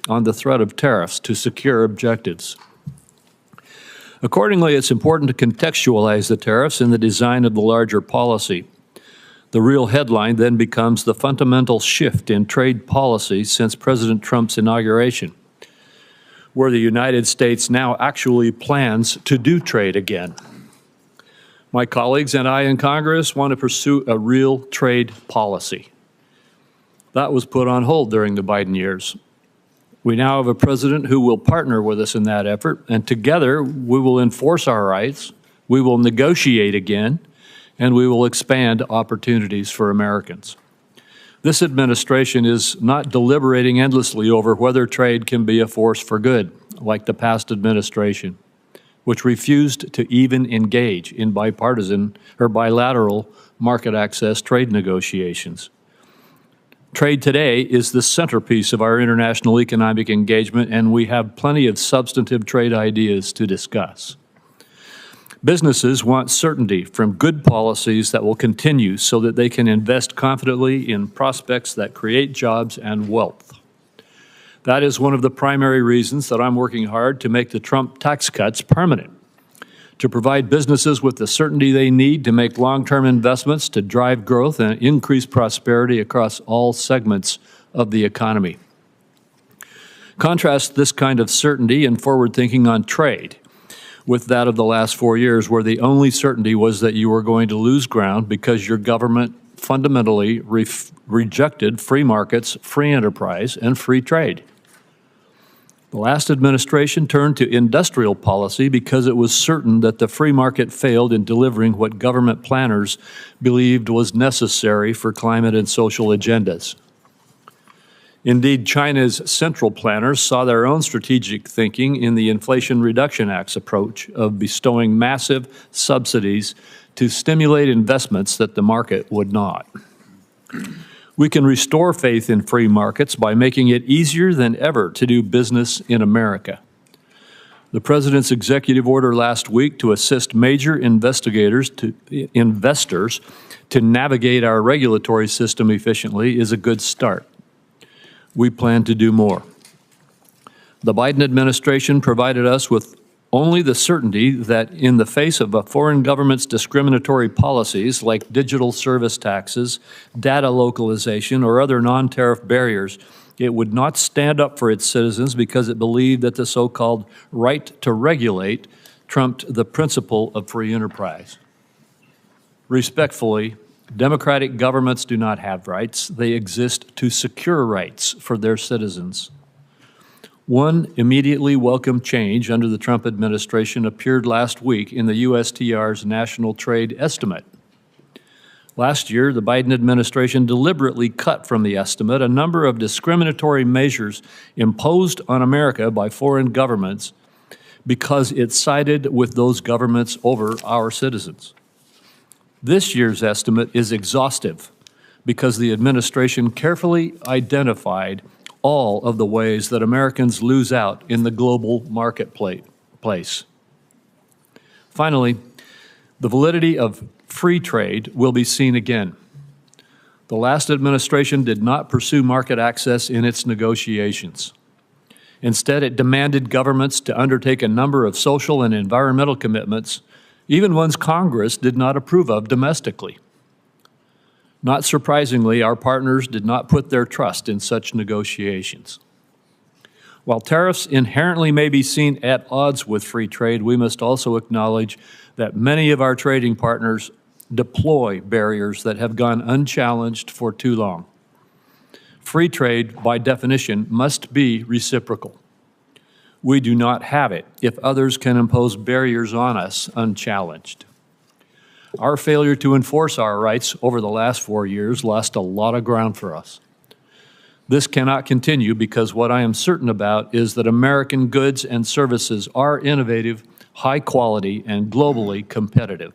on the threat of tariffs to secure objectives. Accordingly, it's important to contextualize the tariffs in the design of the larger policy. The real headline then becomes the fundamental shift in trade policy since President Trump's inauguration, where the United States now actually plans to do trade again. My colleagues and I in Congress want to pursue a real trade policy. That was put on hold during the Biden years. We now have a president who will partner with us in that effort, and together we will enforce our rights, we will negotiate again, and we will expand opportunities for Americans. This administration is not deliberating endlessly over whether trade can be a force for good, like the past administration, which refused to even engage in bipartisan or bilateral market access trade negotiations. Trade today is the centerpiece of our international economic engagement, and we have plenty of substantive trade ideas to discuss. Businesses want certainty from good policies that will continue so that they can invest confidently in prospects that create jobs and wealth. That is one of the primary reasons that I'm working hard to make the Trump tax cuts permanent, to provide businesses with the certainty they need to make long-term investments to drive growth and increase prosperity across all segments of the economy. Contrast this kind of certainty and forward thinking on trade with that of the last 4 years, where the only certainty was that you were going to lose ground because your government fundamentally rejected free markets, free enterprise, and free trade. The last administration turned to industrial policy because it was certain that the free market failed in delivering what government planners believed was necessary for climate and social agendas. Indeed, China's central planners saw their own strategic thinking in the Inflation Reduction Act's approach of bestowing massive subsidies to stimulate investments that the market would not. We can restore faith in free markets by making it easier than ever to do business in America. The President's executive order last week to assist major investors to navigate our regulatory system efficiently is a good start. We plan to do more. The Biden administration provided us with only the certainty that in the face of a foreign government's discriminatory policies like digital service taxes, data localization, or other non-tariff barriers, it would not stand up for its citizens because it believed that the so-called right to regulate trumped the principle of free enterprise. Respectfully, democratic governments do not have rights. They exist to secure rights for their citizens. One immediately welcome change under the Trump administration appeared last week in the USTR's National Trade Estimate. Last year, the Biden administration deliberately cut from the estimate a number of discriminatory measures imposed on America by foreign governments because it sided with those governments over our citizens. This year's estimate is exhaustive because the administration carefully identified all of the ways that Americans lose out in the global marketplace. Finally, the validity of free trade will be seen again. The last administration did not pursue market access in its negotiations. Instead, it demanded governments to undertake a number of social and environmental commitments, even ones Congress did not approve of domestically. Not surprisingly, our partners did not put their trust in such negotiations. While tariffs inherently may be seen at odds with free trade, we must also acknowledge that many of our trading partners deploy barriers that have gone unchallenged for too long. Free trade, by definition, must be reciprocal. We do not have it if others can impose barriers on us unchallenged. Our failure to enforce our rights over the last 4 years lost a lot of ground for us. This cannot continue because what I am certain about is that American goods and services are innovative, high quality, and globally competitive.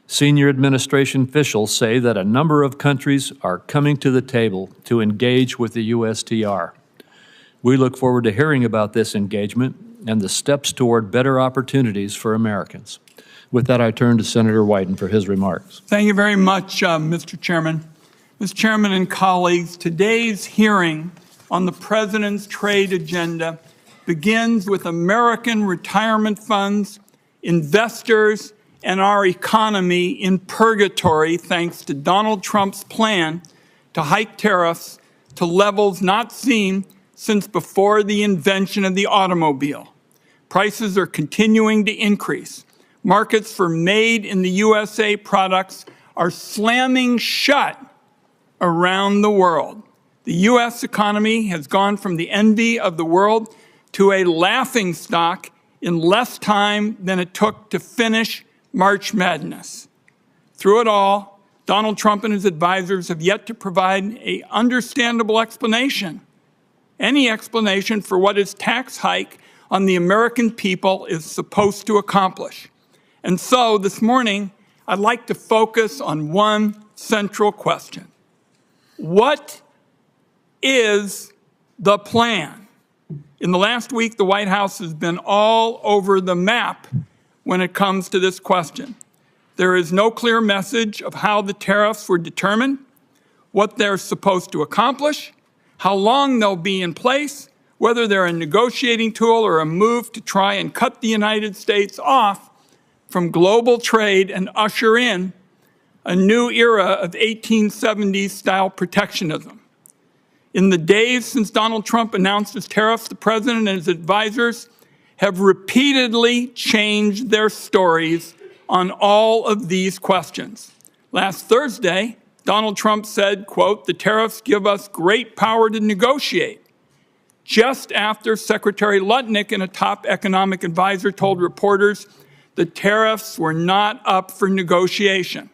Senior administration officials say that a number of countries are coming to the table to engage with the USTR. We look forward to hearing about this engagement and the steps toward better opportunities for Americans. With that, I turn to Senator Wyden for his remarks. Thank you very much, Mr. Chairman. Mr. Chairman and colleagues, today's hearing on the President's trade agenda begins with American retirement funds, investors, and our economy in purgatory thanks to Donald Trump's plan to hike tariffs to levels not seen since before the invention of the automobile. Prices are continuing to increase. Markets for made in the USA products are slamming shut around the world. The U.S. economy has gone from the envy of the world to a laughingstock in less time than it took to finish March Madness. Through it all, Donald Trump and his advisors have yet to provide an understandable explanation, any explanation for what his tax hike on the American people is supposed to accomplish. And so this morning, I'd like to focus on one central question. What is the plan? In the last week, the White House has been all over the map when it comes to this question. There is no clear message of how the tariffs were determined, what they're supposed to accomplish, how long they'll be in place, whether they're a negotiating tool or a move to try and cut the United States off from global trade and usher in a new era of 1870s-style protectionism. In the days since Donald Trump announced his tariffs, the President and his advisors have repeatedly changed their stories on all of these questions. Last Thursday, Donald Trump said, quote, "The tariffs give us great power to negotiate," just after Secretary Lutnick and a top economic advisor told reporters the tariffs were not up for negotiation.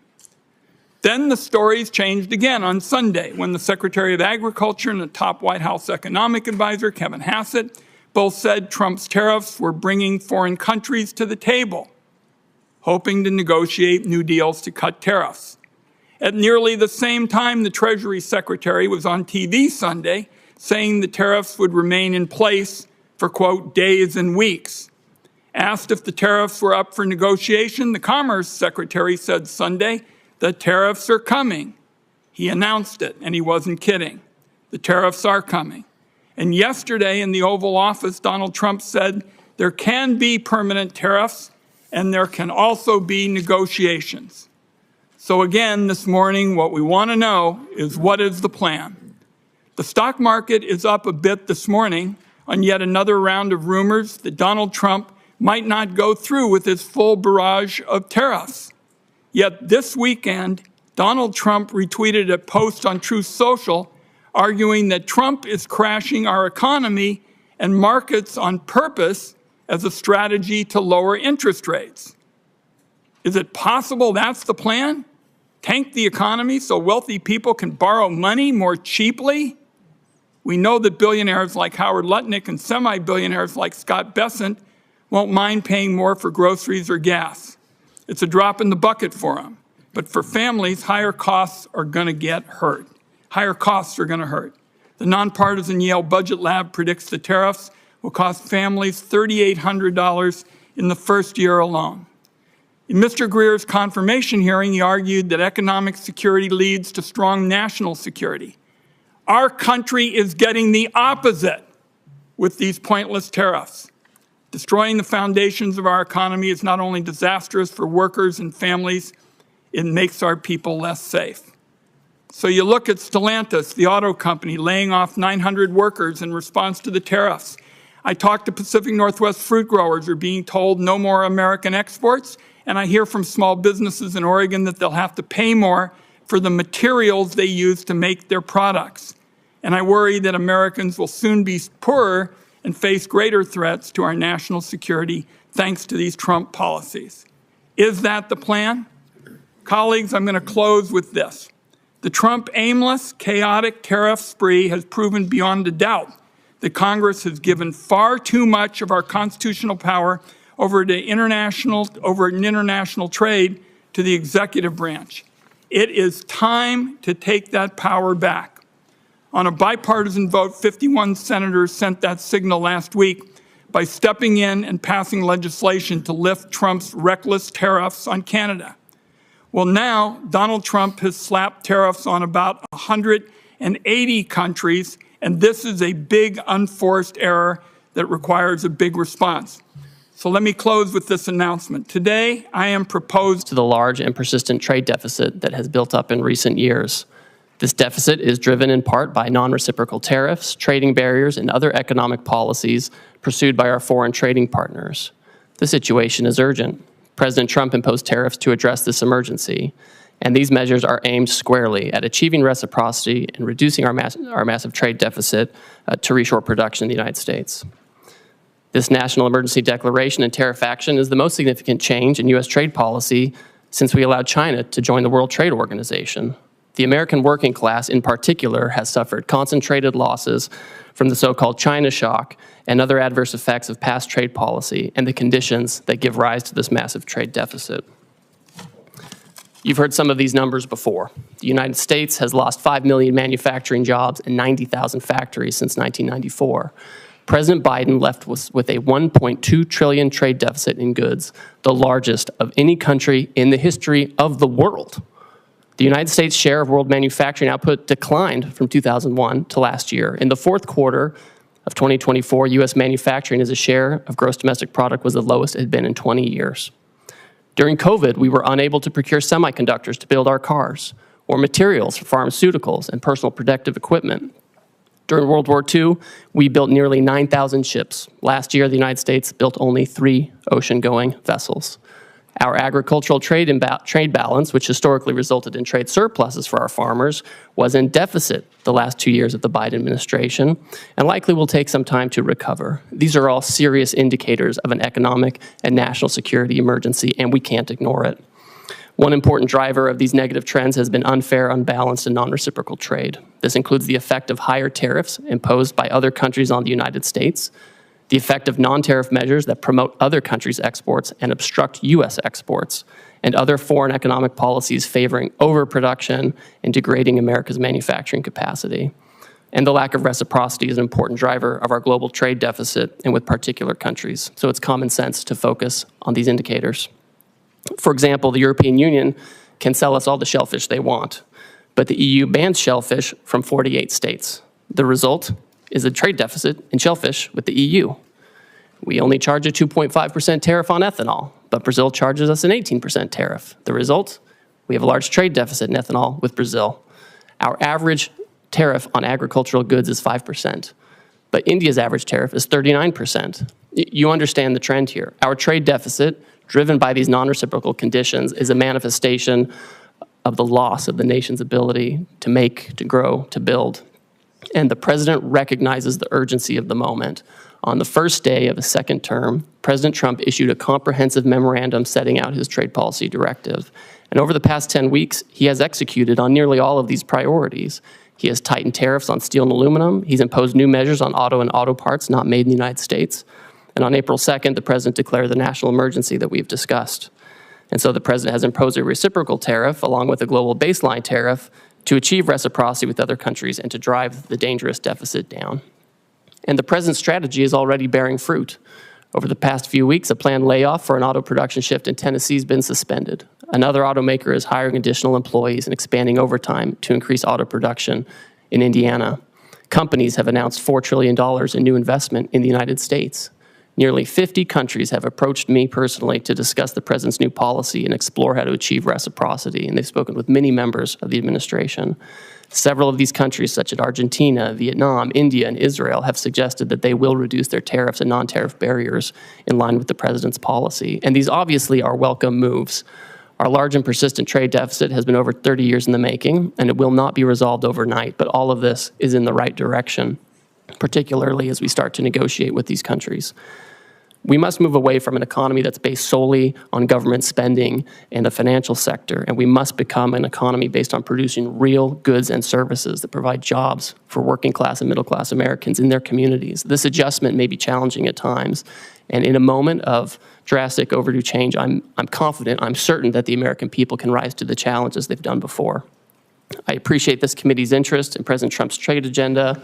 Then the stories changed again on Sunday when the Secretary of Agriculture and the top White House economic advisor, Kevin Hassett, both said Trump's tariffs were bringing foreign countries to the table, hoping to negotiate new deals to cut tariffs. At nearly the same time, the Treasury Secretary was on TV Sunday saying the tariffs would remain in place for, quote, days and weeks. Asked if the tariffs were up for negotiation, the Commerce Secretary said Sunday, "The tariffs are coming." He announced it, and he wasn't kidding. The tariffs are coming. And yesterday in the Oval Office, Donald Trump said there can be permanent tariffs and there can also be negotiations. So again, this morning, what we want to know is what is the plan? The stock market is up a bit this morning on yet another round of rumors that Donald Trump might not go through with his full barrage of tariffs. Yet this weekend, Donald Trump retweeted a post on Truth Social arguing that Trump is crashing our economy and markets on purpose as a strategy to lower interest rates. Is it possible that's the plan? Tank the economy so wealthy people can borrow money more cheaply? We know that billionaires like Howard Lutnick and semi-billionaires like Scott Bessent won't mind paying more for groceries or gas. It's a drop in the bucket for them. But for families, higher costs are going to get hurt. Higher costs are going to hurt. The nonpartisan Yale Budget Lab predicts the tariffs will cost families $3,800 in the first year alone. In Mr. Greer's confirmation hearing, he argued that economic security leads to strong national security. Our country is getting the opposite with these pointless tariffs. Destroying the foundations of our economy is not only disastrous for workers and families, it makes our people less safe. So you look at Stellantis, the auto company, laying off 900 workers in response to the tariffs. I talked to Pacific Northwest fruit growers who are being told no more American exports, and I hear from small businesses in Oregon that they'll have to pay more for the materials they use to make their products. And I worry that Americans will soon be poorer and face greater threats to our national security thanks to these Trump policies. Is that the plan? Colleagues, I'm going to close with this. The Trump aimless, chaotic tariff spree has proven beyond a doubt that Congress has given far too much of our constitutional power over international trade to the executive branch. It is time to take that power back. On a bipartisan vote, 51 senators sent that signal last week by stepping in and passing legislation to lift Trump's reckless tariffs on Canada. Well, now Donald Trump has slapped tariffs on about 180 countries And this is a big unforced error that requires a big response. So let me close with this announcement. Today, I am proposing to the large and persistent trade deficit that has built up in recent years. This deficit is driven in part by non-reciprocal tariffs, trading barriers, and other economic policies pursued by our foreign trading partners. The situation is urgent. President Trump imposed tariffs to address this emergency, and these measures are aimed squarely at achieving reciprocity and reducing our massive trade deficit to reshore production in the United States. This national emergency declaration and tariff action is the most significant change in U.S. trade policy since we allowed China to join the World Trade Organization. The American working class, in particular, has suffered concentrated losses from the so-called China shock and other adverse effects of past trade policy and the conditions that give rise to this massive trade deficit. You've heard some of these numbers before. The United States has lost 5 million manufacturing jobs and 90,000 factories since 1994. President Biden left with a $1.2 trillion trade deficit in goods, the largest of any country in the history of the world. The United States' share of world manufacturing output declined from 2001 to last year. In the fourth quarter of 2024, U.S. manufacturing as a share of gross domestic product was the lowest it had been in 20 years. During COVID, we were unable to procure semiconductors to build our cars, or materials for pharmaceuticals and personal protective equipment. During World War II, we built nearly 9,000 ships. Last year, the United States built only 3 ocean-going vessels. Our agricultural trade balance, which historically resulted in trade surpluses for our farmers, was in deficit the last 2 years of the Biden administration and likely will take some time to recover. These are all serious indicators of an economic and national security emergency, and we can't ignore it. One important driver of these negative trends has been unfair, unbalanced, and non-reciprocal trade. This includes the effect of higher tariffs imposed by other countries on the United States, the effect of non-tariff measures that promote other countries' exports and obstruct U.S. exports, and other foreign economic policies favoring overproduction and degrading America's manufacturing capacity. And the lack of reciprocity is an important driver of our global trade deficit and with particular countries. So it's common sense to focus on these indicators. For example, the European Union can sell us all the shellfish they want, but the EU bans shellfish from 48 states. The result is a trade deficit in shellfish with the EU. We only charge a 2.5% tariff on ethanol, but Brazil charges us an 18% tariff. The result? We have a large trade deficit in ethanol with Brazil. Our average tariff on agricultural goods is 5%, but India's average tariff is 39%. You understand the trend here. Our trade deficit, driven by these non-reciprocal conditions, is a manifestation of the loss of the nation's ability to make, to grow, to build. And the president recognizes the urgency of the moment. On the first day of his second term, President Trump issued a comprehensive memorandum setting out his trade policy directive. And over the past 10 weeks, he has executed on nearly all of these priorities. He has tightened tariffs on steel and aluminum. He's imposed new measures on auto and auto parts not made in the United States. And on April 2nd, the president declared the national emergency that we've discussed. And so the president has imposed a reciprocal tariff along with a global baseline tariff to achieve reciprocity with other countries and to drive the dangerous deficit down. And the president's strategy is already bearing fruit. Over the past few weeks, a planned layoff for an auto production shift in Tennessee has been suspended. Another automaker is hiring additional employees and expanding overtime to increase auto production in Indiana. Companies have announced $4 trillion in new investment in the United States. Nearly 50 countries have approached me personally to discuss the president's new policy and explore how to achieve reciprocity, and they've spoken with many members of the administration. Several of these countries, such as Argentina, Vietnam, India, and Israel, have suggested that they will reduce their tariffs and non-tariff barriers in line with the president's policy. And these obviously are welcome moves. Our large and persistent trade deficit has been over 30 years in the making, and it will not be resolved overnight, but all of this is in the right direction, particularly as we start to negotiate with these countries. We must move away from an economy that's based solely on government spending and the financial sector, and we must become an economy based on producing real goods and services that provide jobs for working class and middle class Americans in their communities. This adjustment may be challenging at times, and in a moment of drastic overdue change, I'm confident, I'm certain that the American people can rise to the challenges they've done before. I appreciate this committee's interest in President Trump's trade agenda.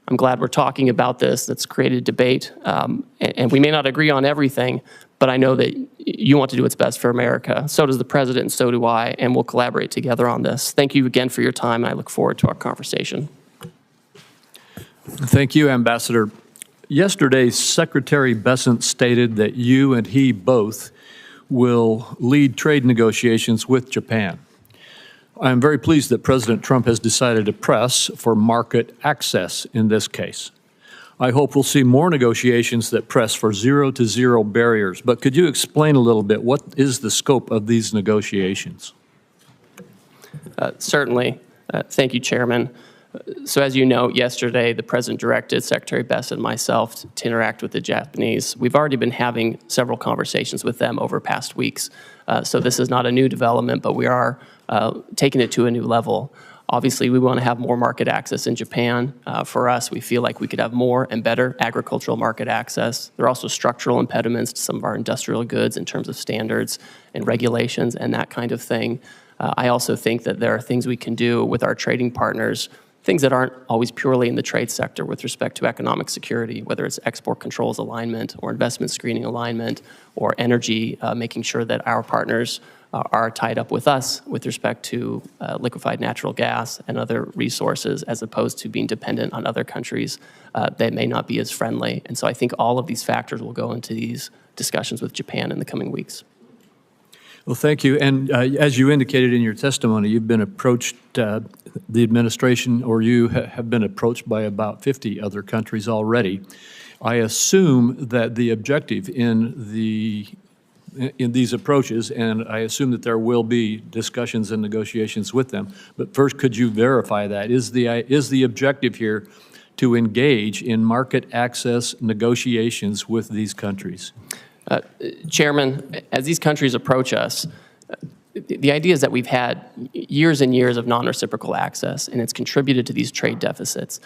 I'm glad we're talking about this. That's created debate. And we may not agree on everything, but I know that you want to do what's best for America. So does the president, and so do I, and we'll collaborate together on this. Thank you again for your time, and I look forward to our conversation. Thank you, Ambassador. Yesterday, Secretary Bessent stated that you and he both will lead trade negotiations with Japan. I am very pleased that President Trump has decided to press for market access in this case. I hope we'll see more negotiations that press for zero-to-zero barriers, but could you explain a little bit what is the scope of these negotiations? Certainly. Thank you, Chairman. So as you know, yesterday the President directed Secretary Bessent and myself to interact with the Japanese. We've already been having several conversations with them over past weeks. So this is not a new development, but we are taking it to a new level. Obviously, we want to have more market access in Japan. For us, we feel like we could have more and better agricultural market access. There are also structural impediments to some of our industrial goods in terms of standards and regulations and that kind of thing. I also think that there are things we can do with our trading partners, things that aren't always purely in the trade sector with respect to economic security, whether it's export controls alignment or investment screening alignment or energy, making sure that our partners are tied up with us with respect to liquefied natural gas and other resources, as opposed to being dependent on other countries that may not be as friendly. And so I think all of these factors will go into these discussions with Japan in the coming weeks. Well, thank you. And as you indicated in your testimony, you've been approached, the administration or you have been approached by about 50 other countries already. I assume that the objective in these approaches, and I assume that there will be discussions and negotiations with them, but first, could you verify that? Is the objective here to engage in market access negotiations with these countries? Chairman, as these countries approach us, the idea is that we've had years and years of non-reciprocal access, and it's contributed to these trade deficits.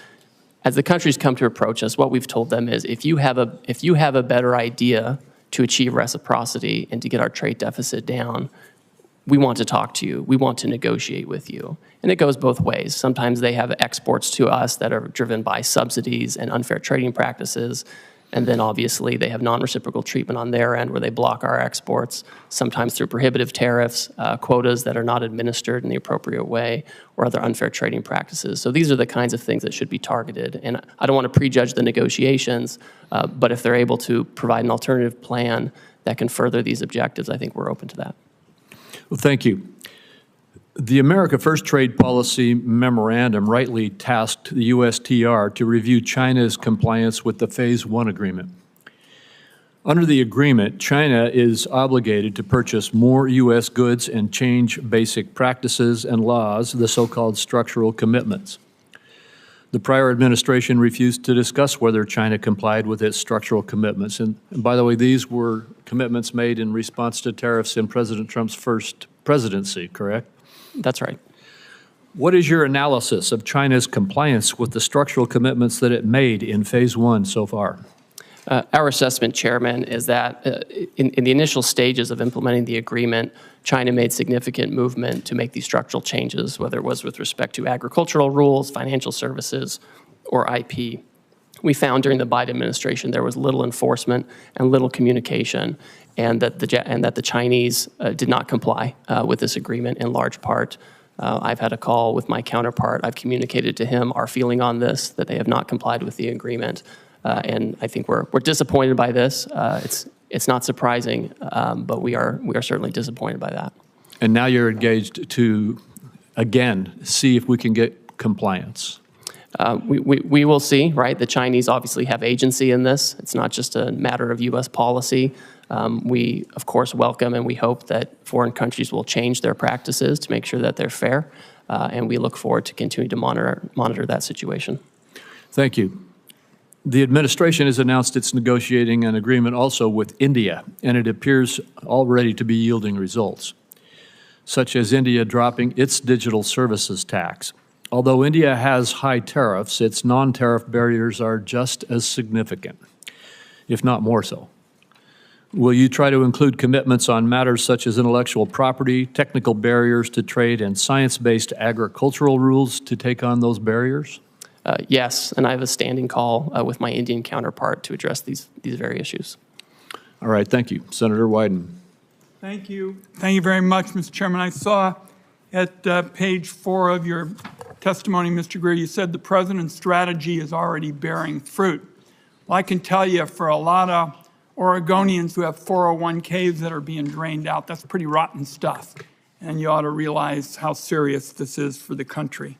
As the countries come to approach us, what we've told them is, if you have a better idea to achieve reciprocity and to get our trade deficit down, we want to talk to you. We want to negotiate with you. And it goes both ways. Sometimes they have exports to us that are driven by subsidies and unfair trading practices. And then obviously they have non-reciprocal treatment on their end where they block our exports, sometimes through prohibitive tariffs, quotas that are not administered in the appropriate way, or other unfair trading practices. So these are the kinds of things that should be targeted. And I don't want to prejudge the negotiations, but if they're able to provide an alternative plan that can further these objectives, I think we're open to that. Well, thank you. The America First Trade Policy Memorandum rightly tasked the USTR to review China's compliance with the Phase 1 agreement. Under the agreement, China is obligated to purchase more U.S. goods and change basic practices and laws, the so-called structural commitments. The prior administration refused to discuss whether China complied with its structural commitments. And by the way, these were commitments made in response to tariffs in President Trump's first presidency, correct? That's right. What is your analysis of China's compliance with the structural commitments that it made in Phase 1 so far? Our assessment, Chairman, is that in the initial stages of implementing the agreement, China made significant movement to make these structural changes, whether it was with respect to agricultural rules, financial services, or IP. We found during the Biden administration there was little enforcement and little communication, and that the Chinese did not comply with this agreement in large part. I've had a call with my counterpart. I've communicated to him our feeling on this, that they have not complied with the agreement. And I think we're disappointed by this. It's not surprising, but we are certainly disappointed by that. And now you're engaged to, again, see if we can get compliance. We will see, right? The Chinese obviously have agency in this. It's not just a matter of U.S. policy. We, of course, welcome and we hope that foreign countries will change their practices to make sure that they're fair. And we look forward to continuing to monitor that situation. Thank you. The administration has announced it's negotiating an agreement also with India, and it appears already to be yielding results, such as India dropping its digital services tax. Although India has high tariffs, its non-tariff barriers are just as significant, if not more so. Will you try to include commitments on matters such as intellectual property, technical barriers to trade, and science-based agricultural rules to take on those barriers? Yes, and I have a standing call with my Indian counterpart to address these very issues. All right, thank you. Senator Wyden. Thank you. Thank you very much, Mr. Chairman. I saw at page 4 of your testimony, Mr. Greer, you said the president's strategy is already bearing fruit. Well, I can tell you for a lot of Oregonians who have 401ks that are being drained out, that's pretty rotten stuff. And you ought to realize how serious this is for the country.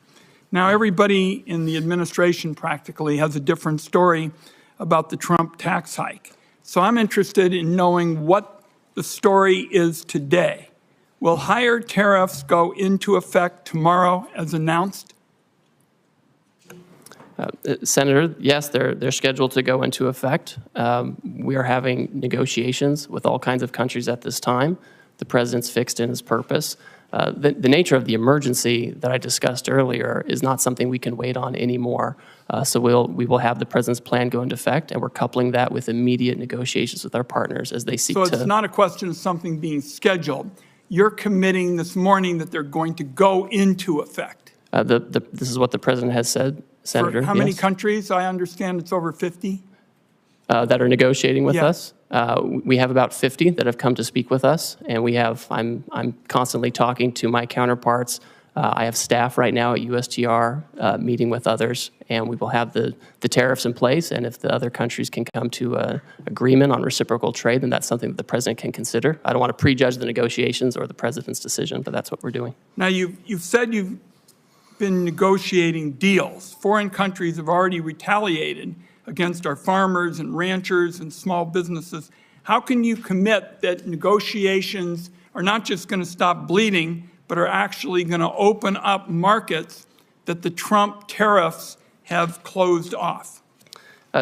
Now, everybody in the administration practically has a different story about the Trump tax hike. So I'm interested in knowing what the story is today. Will higher tariffs go into effect tomorrow as announced? Senator, yes, they're scheduled to go into effect. We are having negotiations with all kinds of countries at this time. The president's fixed in his purpose. The nature of the emergency that I discussed earlier is not something we can wait on anymore. So we will have the president's plan go into effect, and we're coupling that with immediate negotiations with our partners as they seek to. So it's not a question of something being scheduled. You're committing this morning that they're going to go into effect. This is what the president has said, Senator. For how many yes. countries? I understand it's over 50. That are negotiating with Yeah. us. We have about 50 that have come to speak with us, and I'm constantly talking to my counterparts. I have staff right now at USTR meeting with others, and we will have the tariffs in place, and if the other countries can come to an agreement on reciprocal trade, then that's something that the president can consider. I don't want to prejudge the negotiations or the president's decision, but that's what we're doing. Now, you've said you've been negotiating deals. Foreign countries have already retaliated against our farmers and ranchers and small businesses. How can you commit that negotiations are not just going to stop bleeding, but are actually going to open up markets that the Trump tariffs have closed off?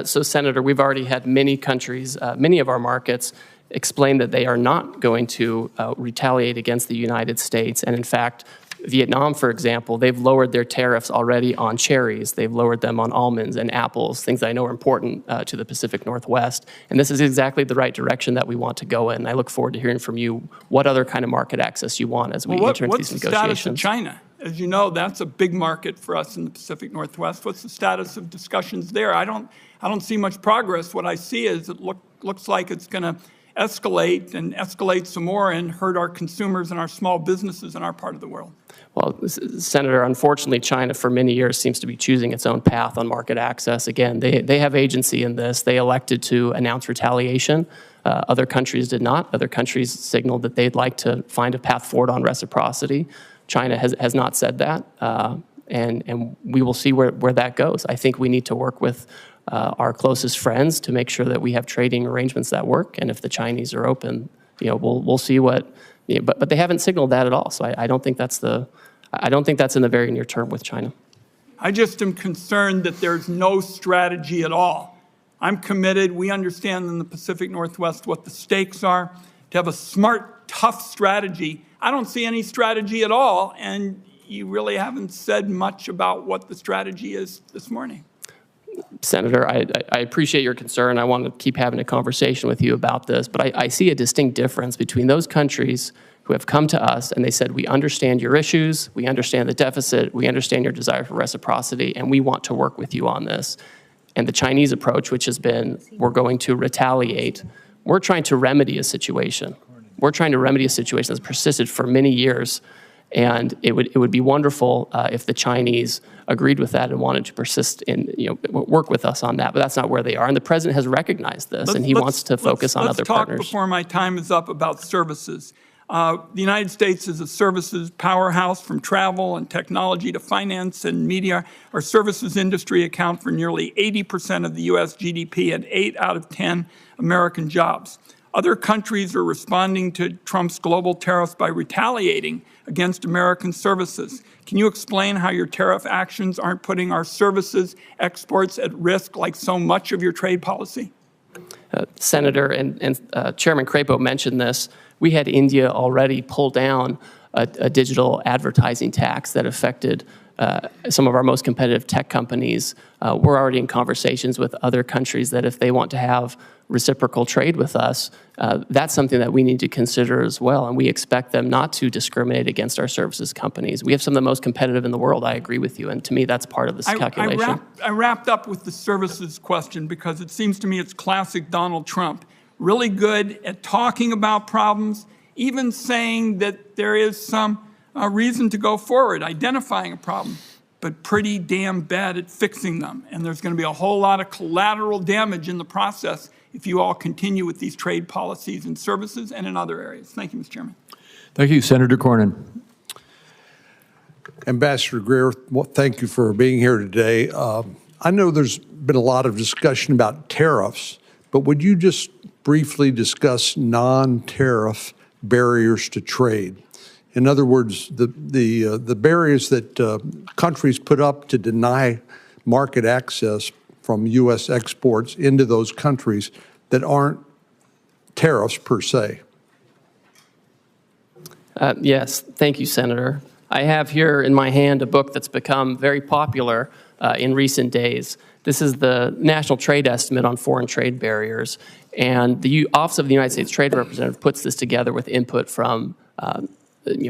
So, Senator, we've already had many countries, many of our markets, explain that they are not going to retaliate against the United States. And in fact, Vietnam, for example, they've lowered their tariffs already on cherries. They've lowered them on almonds and apples, things I know are important to the Pacific Northwest. And this is exactly the right direction that we want to go in. I look forward to hearing from you what other kind of market access you want as we enter into these negotiations. What's the status of China? As you know, that's a big market for us in the Pacific Northwest. What's the status of discussions there? I don't see much progress. What I see is it looks like it's going to escalate and escalate some more and hurt our consumers and our small businesses in our part of the world. Well, Senator, unfortunately, China for many years seems to be choosing its own path on market access. Again, they have agency in this. They elected to announce retaliation. Other countries did not. Other countries signaled that they'd like to find a path forward on reciprocity. China has not said that, and we will see where that goes. I think we need to work with our closest friends to make sure that we have trading arrangements that work. And if the Chinese are open, we'll see what. But they haven't signaled that at all. So I don't think that's in the very near term with China. I just am concerned that there's no strategy at all. I'm committed. We understand in the Pacific Northwest what the stakes are. To have a smart, tough strategy. I don't see any strategy at all, and you really haven't said much about what the strategy is this morning. Senator, I appreciate your concern. I want to keep having a conversation with you about this, but I see a distinct difference between those countries who have come to us and they said, we understand your issues, we understand the deficit, we understand your desire for reciprocity, and we want to work with you on this. And the Chinese approach, which has been, we're going to retaliate. We're trying to remedy a situation. We're trying to remedy a situation that's persisted for many years. And it would be wonderful if the Chinese agreed with that and wanted to persist in, work with us on that. But that's not where they are. And the president has recognized this, and he wants to focus on other partners. Let's talk before my time is up about services. The United States is a services powerhouse, from travel and technology to finance and media. Our services industry account for nearly 80% of the U.S. GDP and 8 out of 10 American jobs. Other countries are responding to Trump's global tariffs by retaliating against American services. Can you explain how your tariff actions aren't putting our services exports at risk like so much of your trade policy? Senator and Chairman Crapo mentioned this. We had India already pull down a digital advertising tax that affected some of our most competitive tech companies. We're already in conversations with other countries that if they want to have reciprocal trade with us, that's something that we need to consider as well. And we expect them not to discriminate against our services companies. We have some of the most competitive in the world. I agree with you. And to me, that's part of this calculation. I wrapped up with the services question because it seems to me it's classic Donald Trump. Really good at talking about problems, even saying that there is some reason to go forward, identifying a problem. but pretty damn bad at fixing them. And there's going to be a whole lot of collateral damage in the process if you all continue with these trade policies in services and in other areas. Thank you, Mr. Chairman. Thank you, Senator Cornyn. Ambassador Greer, well, thank you for being here today. I know there's been a lot of discussion about tariffs, but would you just briefly discuss non-tariff barriers to trade? In other words, the barriers that countries put up to deny market access from U.S. exports into those countries that aren't tariffs per se. Yes, thank you, Senator. I have here in my hand a book that's become very popular in recent days. This is the National Trade Estimate on Foreign Trade Barriers, and the Office of the United States Trade Representative puts this together with input from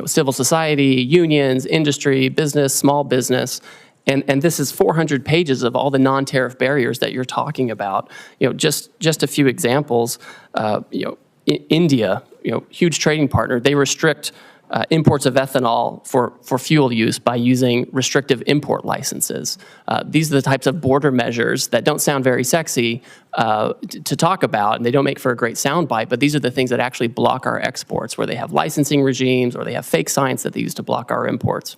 civil society, unions, industry, business, small business, and this is 400 pages of all the non-tariff barriers that you're talking about. Just a few examples. India, huge trading partner, they restrict imports of ethanol for fuel use by using restrictive import licenses. These are the types of border measures that don't sound very sexy to talk about, and they don't make for a great soundbite, but these are the things that actually block our exports, where they have licensing regimes or they have fake science that they use to block our imports.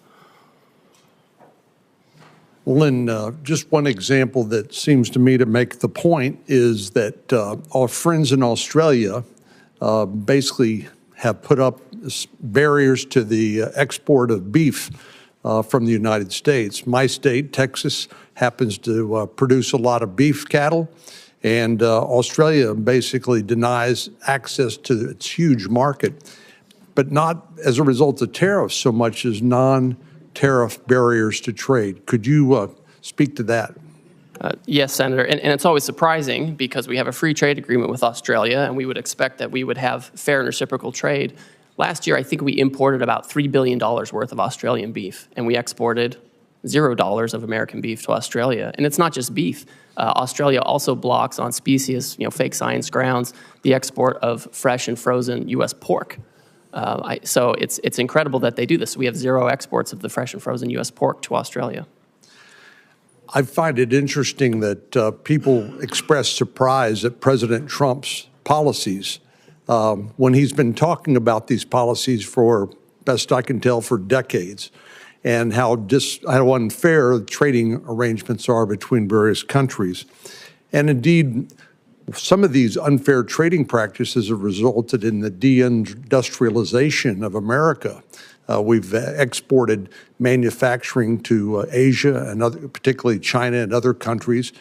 Lynn, just one example that seems to me to make the point is that our friends in Australia basically have put up barriers to the export of beef from the United States. My state, Texas, happens to produce a lot of beef cattle, and Australia basically denies access to its huge market, but not as a result of tariffs so much as non-tariff barriers to trade. Could you speak to that? Yes, Senator, and it's always surprising because we have a free trade agreement with Australia, and we would expect that we would have fair and reciprocal trade. Last year, I think we imported about $3 billion worth of Australian beef, and we exported $0 of American beef to Australia. And it's not just beef. Australia also blocks on specious, fake science grounds, the export of fresh and frozen U.S. pork. So it's incredible that they do this. We have zero exports of the fresh and frozen U.S. pork to Australia. I find it interesting that people express surprise at President Trump's policies when he's been talking about these policies for, best I can tell, for decades, and how unfair trading arrangements are between various countries. And indeed, some of these unfair trading practices have resulted in the deindustrialization of America. We've exported manufacturing to Asia, and particularly China and other countries,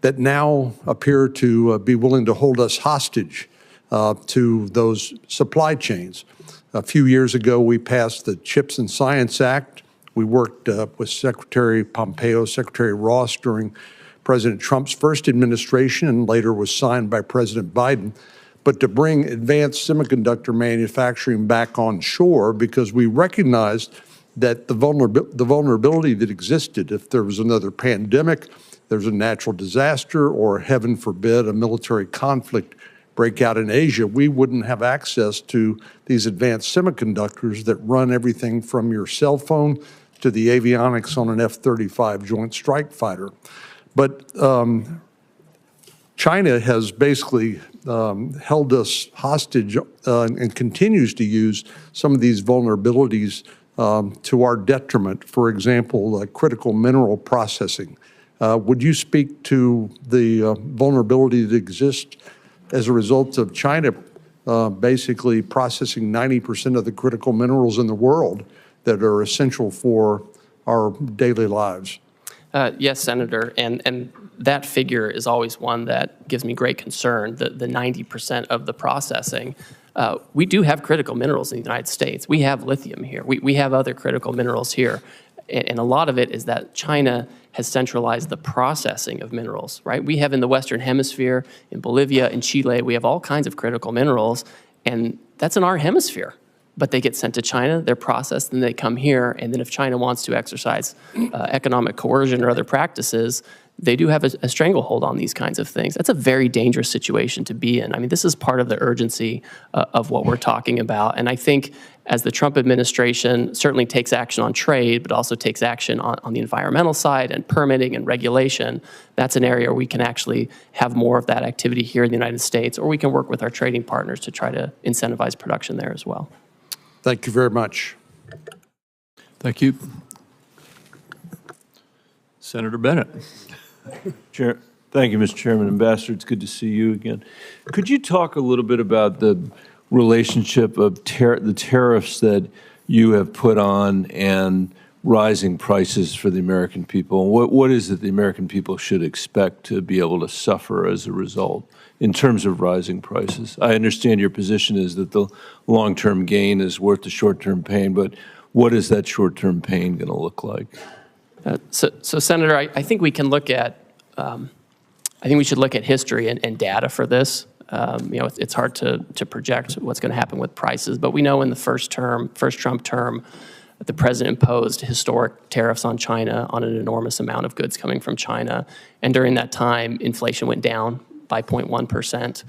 that now appear to be willing to hold us hostage to those supply chains. A few years ago, we passed the CHIPS and Science Act. We worked with Secretary Pompeo, Secretary Ross during President Trump's first administration, and later was signed by President Biden, but to bring advanced semiconductor manufacturing back on shore, because we recognized that the vulnerability that existed if there was another pandemic, there's a natural disaster, or heaven forbid, a military conflict break out in Asia, we wouldn't have access to these advanced semiconductors that run everything from your cell phone to the avionics on an F-35 Joint Strike Fighter. But China has basically held us hostage and continues to use some of these vulnerabilities to our detriment. For example, critical mineral processing. Would you speak to the vulnerability that exists as a result of China basically processing 90% of the critical minerals in the world that are essential for our daily lives? Yes, Senator, and that figure is always one that gives me great concern, the 90% of the processing. We do have critical minerals in the United States. We have lithium here. We have other critical minerals here. And a lot of it is that China has centralized the processing of minerals, right? We have in the Western Hemisphere, in Bolivia, in Chile, we have all kinds of critical minerals, and that's in our hemisphere. But they get sent to China, they're processed, and they come here, and then if China wants to exercise economic coercion or other practices, they do have a stranglehold on these kinds of things. That's a very dangerous situation to be in. I mean, this is part of the urgency of what we're talking about, and I think as the Trump administration certainly takes action on trade, but also takes action on the environmental side and permitting and regulation, that's an area where we can actually have more of that activity here in the United States, or we can work with our trading partners to try to incentivize production there as well. Thank you very much. Thank you. Senator Bennett. Chair, thank you, Mr. Chairman. Ambassador, it's good to see you again. Could you talk a little bit about the relationship of the tariffs that you have put on and rising prices for the American people? What is it the American people should expect to be able to suffer as a result in terms of rising prices? I understand your position is that the long-term gain is worth the short-term pain, but what is that short-term pain going to look like? So Senator, I think we can look at, I think we should look at history and data for this. It's hard to project what's going to happen with prices, but we know in the first Trump term, the president imposed historic tariffs on China on an enormous amount of goods coming from China. And during that time, inflation went down by 0.1%.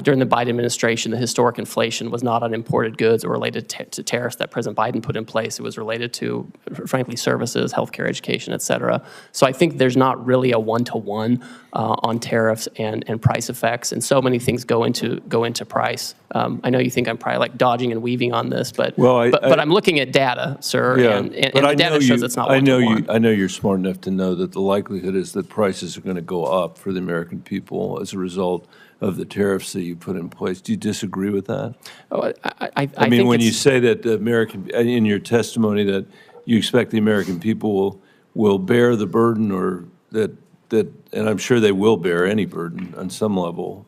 During the Biden administration, the historic inflation was not on imported goods or related to tariffs that President Biden put in place. It was related to, frankly, services, healthcare, education, et cetera. So I think there's not really a one-to-one on tariffs and price effects, and so many things go into price. I know you think I'm probably like dodging and weaving on this, but I'm looking at data, sir, yeah, and the data shows it's not one-to-one. I know you're smart enough to know that the likelihood is that prices are going to go up for the American people as a result of the tariffs that you put in place. Do you disagree with that? Oh, I mean, when you say that the American, in your testimony, that you expect the American people will bear the burden, or that, and I'm sure they will bear any burden on some level.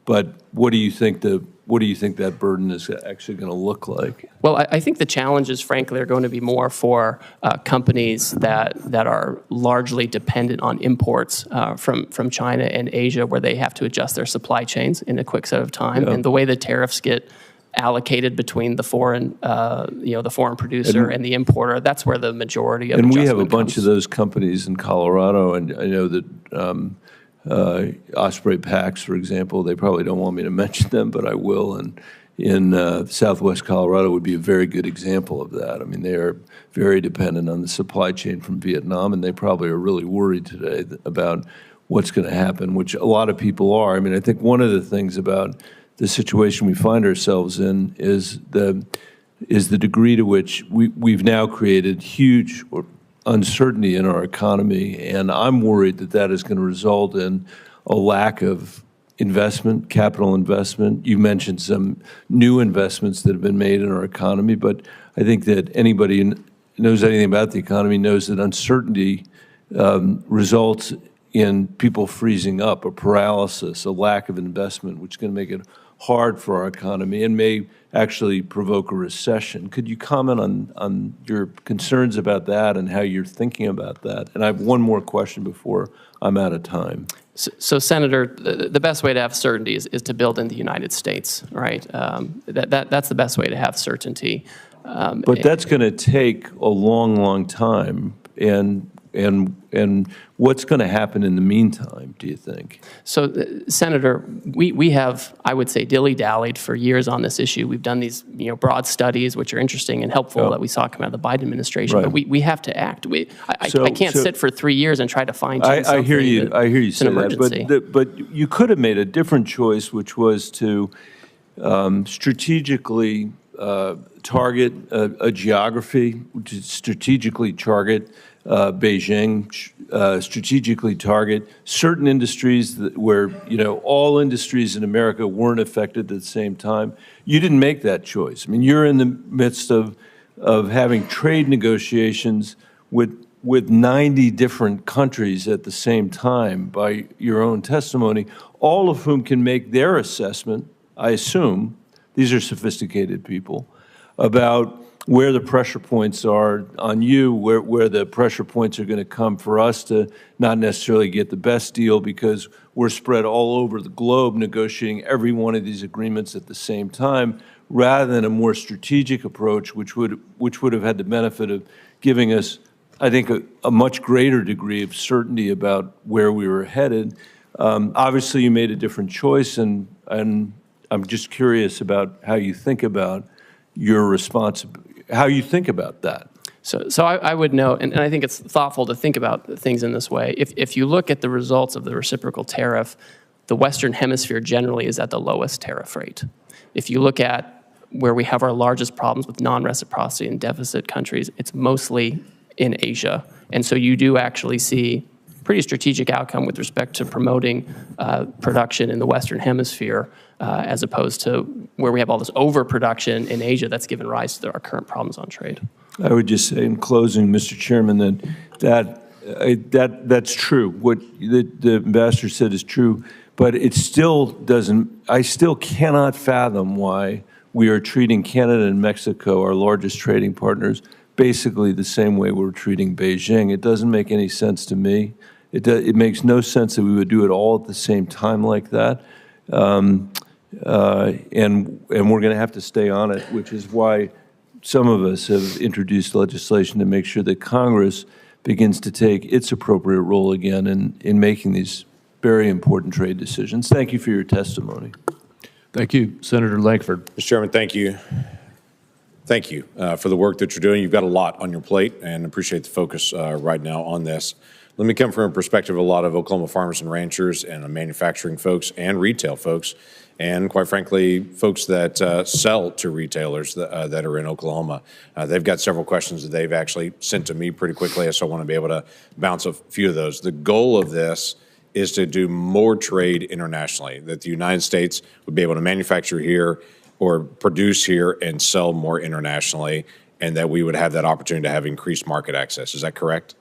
But what do you think that burden is actually going to look like? Well, I think the challenges, frankly, are going to be more for companies that are largely dependent on imports from China and Asia, where they have to adjust their supply chains in a quick set of time. Yeah. And the way the tariffs get allocated between the foreign producer and the importer, that's where the majority of adjustment comes. And we have a bunch of those companies in Colorado, and I know that Osprey Packs, for example, they probably don't want me to mention them, but I will. And in Southwest Colorado would be a very good example of that. I mean, they are very dependent on the supply chain from Vietnam, and they probably are really worried today about what's going to happen, which a lot of people are. I mean, I think one of the things about the situation we find ourselves in is the degree to which we've now created huge uncertainty in our economy, and I'm worried that that is going to result in a lack of investment, capital investment. You mentioned some new investments that have been made in our economy, but I think that anybody who knows anything about the economy knows that uncertainty results in people freezing up, a paralysis, a lack of investment, which is going to make it hard for our economy and may actually provoke a recession. Could you comment on your concerns about that and how you're thinking about that? And I have one more question before I'm out of time. So Senator, the best way to have certainty is to build in the United States, right? That's the best way to have certainty. But that's going to take a long, long time. And what's going to happen in the meantime, do you think? So, Senator, we have, I would say, dilly-dallied for years on this issue. We've done these broad studies, which are interesting and helpful, that we saw come out of the Biden administration. Right. But we have to act. I can't sit for 3 years and try to fine-tune something. I hear you say that. But you could have made a different choice, which was to strategically target a geography, to strategically target Beijing, strategically target certain industries where all industries in America weren't affected at the same time. You didn't make that choice. I mean, you're in the midst of having trade negotiations with 90 different countries at the same time, by your own testimony, all of whom can make their assessment, I assume, these are sophisticated people, about where the pressure points are on you, where the pressure points are going to come for us to not necessarily get the best deal because we're spread all over the globe negotiating every one of these agreements at the same time, rather than a more strategic approach, which would have had the benefit of giving us, I think, a much greater degree of certainty about where we were headed. Obviously, you made a different choice, and I'm just curious about how you think about your how you think about that. So I would note, and I think it's thoughtful to think about things in this way. If you look at the results of the reciprocal tariff, the Western Hemisphere generally is at the lowest tariff rate. If you look at where we have our largest problems with non-reciprocity and deficit countries, it's mostly in Asia. And so you do actually see pretty strategic outcome with respect to promoting production in the Western Hemisphere as opposed to where we have all this overproduction in Asia that's given rise to our current problems on trade. I would just say in closing, Mr. Chairman, that's true. What the ambassador said is true, but it still doesn't, I still cannot fathom why we are treating Canada and Mexico, our largest trading partners, basically the same way we're treating Beijing. It doesn't make any sense to me. It makes no sense that we would do it all at the same time like that. And we're going to have to stay on it, which is why some of us have introduced legislation to make sure that Congress begins to take its appropriate role again in making these very important trade decisions. Thank you for your testimony. Thank you, Senator Lankford. Mr. Chairman, thank you. Thank you for the work that you're doing. You've got a lot on your plate, and appreciate the focus right now on this. Let me come from a perspective of a lot of Oklahoma farmers and ranchers and manufacturing folks and retail folks, and quite frankly, folks that sell to retailers that are in Oklahoma. They've got several questions that they've actually sent to me pretty quickly, so I want to be able to bounce a few of those. The goal of this is to do more trade internationally, that the United States would be able to manufacture here or produce here and sell more internationally, and that we would have that opportunity to have increased market access. Is that correct?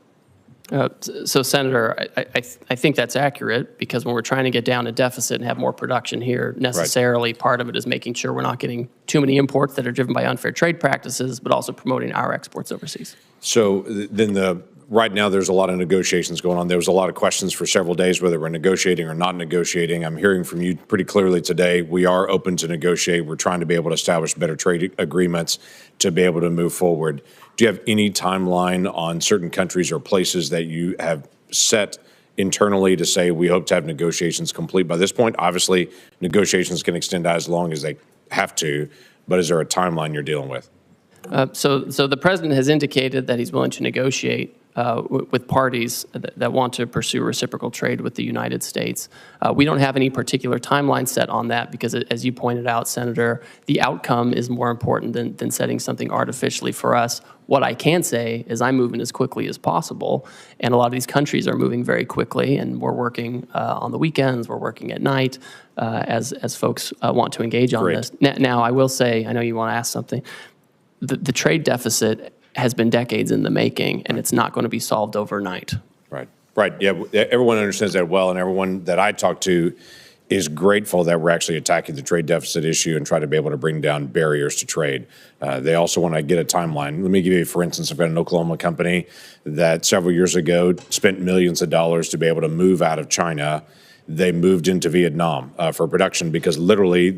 So, Senator, I think that's accurate, because when we're trying to get down a deficit and have more production here, necessarily part of it is making sure we're not getting too many imports that are driven by unfair trade practices, but also promoting our exports overseas. So then right now there's a lot of negotiations going on. There was a lot of questions for several days whether we're negotiating or not negotiating. I'm hearing from you pretty clearly today. We are open to negotiate. We're trying to be able to establish better trade agreements to be able to move forward. Do you have any timeline on certain countries or places that you have set internally to say we hope to have negotiations complete by this point? Obviously, negotiations can extend out as long as they have to, but is there a timeline you're dealing with? So the president has indicated that he's willing to negotiate with parties that want to pursue reciprocal trade with the United States. We don't have any particular timeline set on that because, as you pointed out, Senator, the outcome is more important than setting something artificially for us. What I can say is I'm moving as quickly as possible, and a lot of these countries are moving very quickly, and we're working on the weekends, we're working at night as folks want to engage on this. Now, I will say, I know you want to ask something, the trade deficit has been decades in the making, and it's not going to be solved overnight. Right. Yeah, everyone understands that well, and everyone that I talk to is grateful that we're actually attacking the trade deficit issue and try to be able to bring down barriers to trade. They also want to get a timeline. Let me give you, for instance, I've got an Oklahoma company that several years ago spent millions of dollars to be able to move out of China. They moved into Vietnam for production because literally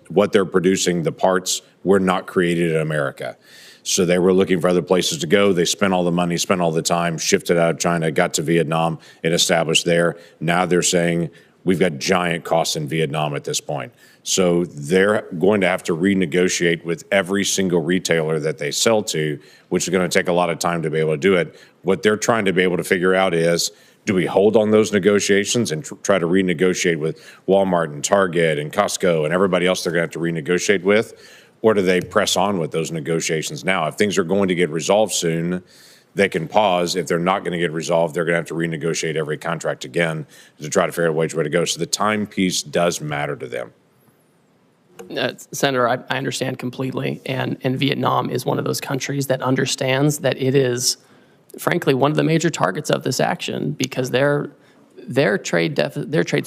what they're producing, the parts were not created in America. So they were looking for other places to go. They spent all the money, spent all the time, shifted out of China, got to Vietnam, and established there. Now they're saying we've got giant costs in Vietnam at this point. So they're going to have to renegotiate with every single retailer that they sell to, which is going to take a lot of time to be able to do it. What they're trying to be able to figure out is, do we hold on those negotiations and try to renegotiate with Walmart and Target and Costco and everybody else they're going to have to renegotiate with? Or do they press on with those negotiations now? If things are going to get resolved soon, they can pause. If they're not going to get resolved, they're going to have to renegotiate every contract again to try to figure out which way to go. So the time piece does matter to them. Senator, I understand completely. And Vietnam is one of those countries that understands that it is, frankly, one of the major targets of this action, because their trade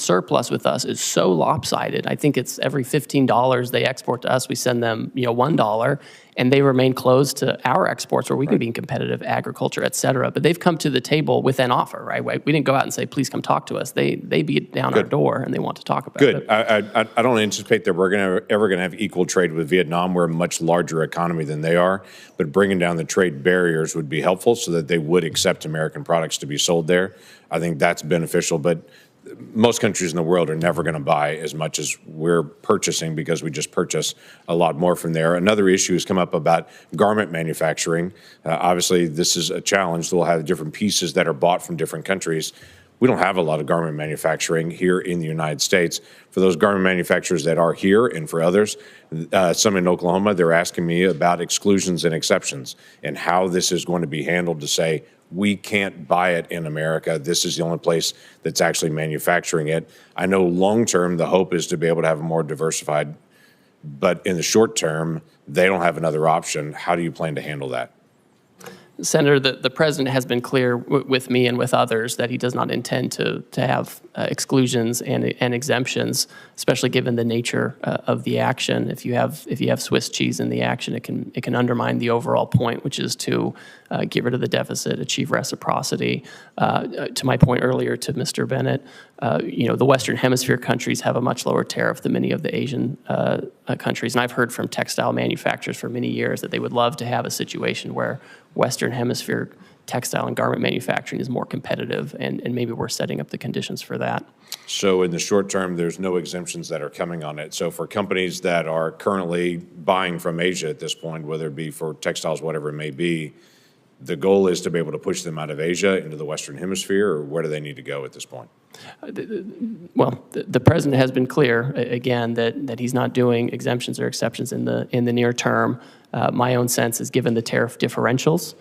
surplus with us is so lopsided. I think it's every $15 they export to us, we send them $1, and they remain closed to our exports where we can be competitive, agriculture, et cetera. But they've come to the table with an offer, right? We didn't go out and say, please come talk to us. They beat down our door and they want to talk about it. I don't anticipate that we're ever going to have equal trade with Vietnam. We're a much larger economy than they are, but bringing down the trade barriers would be helpful so that they would accept American products to be sold there. I think that's beneficial, but most countries in the world are never going to buy as much as we're purchasing because we just purchase a lot more from there. Another issue has come up about garment manufacturing. Obviously, this is a challenge. We'll have different pieces that are bought from different countries. We don't have a lot of garment manufacturing here in the United States. For those garment manufacturers that are here and for others, some in Oklahoma, they're asking me about exclusions and exceptions and how this is going to be handled to say, we can't buy it in America. This is the only place that's actually manufacturing it. I know long-term, the hope is to be able to have a more diversified, but in the short term, they don't have another option. How do you plan to handle that? Senator, the president has been clear with me and with others that he does not intend to have exclusions and exemptions, especially given the nature of the action. If you have Swiss cheese in the action, it can undermine the overall point, which is to get rid of the deficit, achieve reciprocity. To my point earlier to Mr. Bennett, the Western Hemisphere countries have a much lower tariff than many of the Asian countries, and I've heard from textile manufacturers for many years that they would love to have a situation where Western Hemisphere textile and garment manufacturing is more competitive, and maybe we're setting up the conditions for that. So in the short term, there's no exemptions that are coming on it. So for companies that are currently buying from Asia at this point, whether it be for textiles, whatever it may be, the goal is to be able to push them out of Asia into the Western Hemisphere, or where do they need to go at this point? Well, the president has been clear, again, that he's not doing exemptions or exceptions in the near term. My own sense is, given the tariff differentials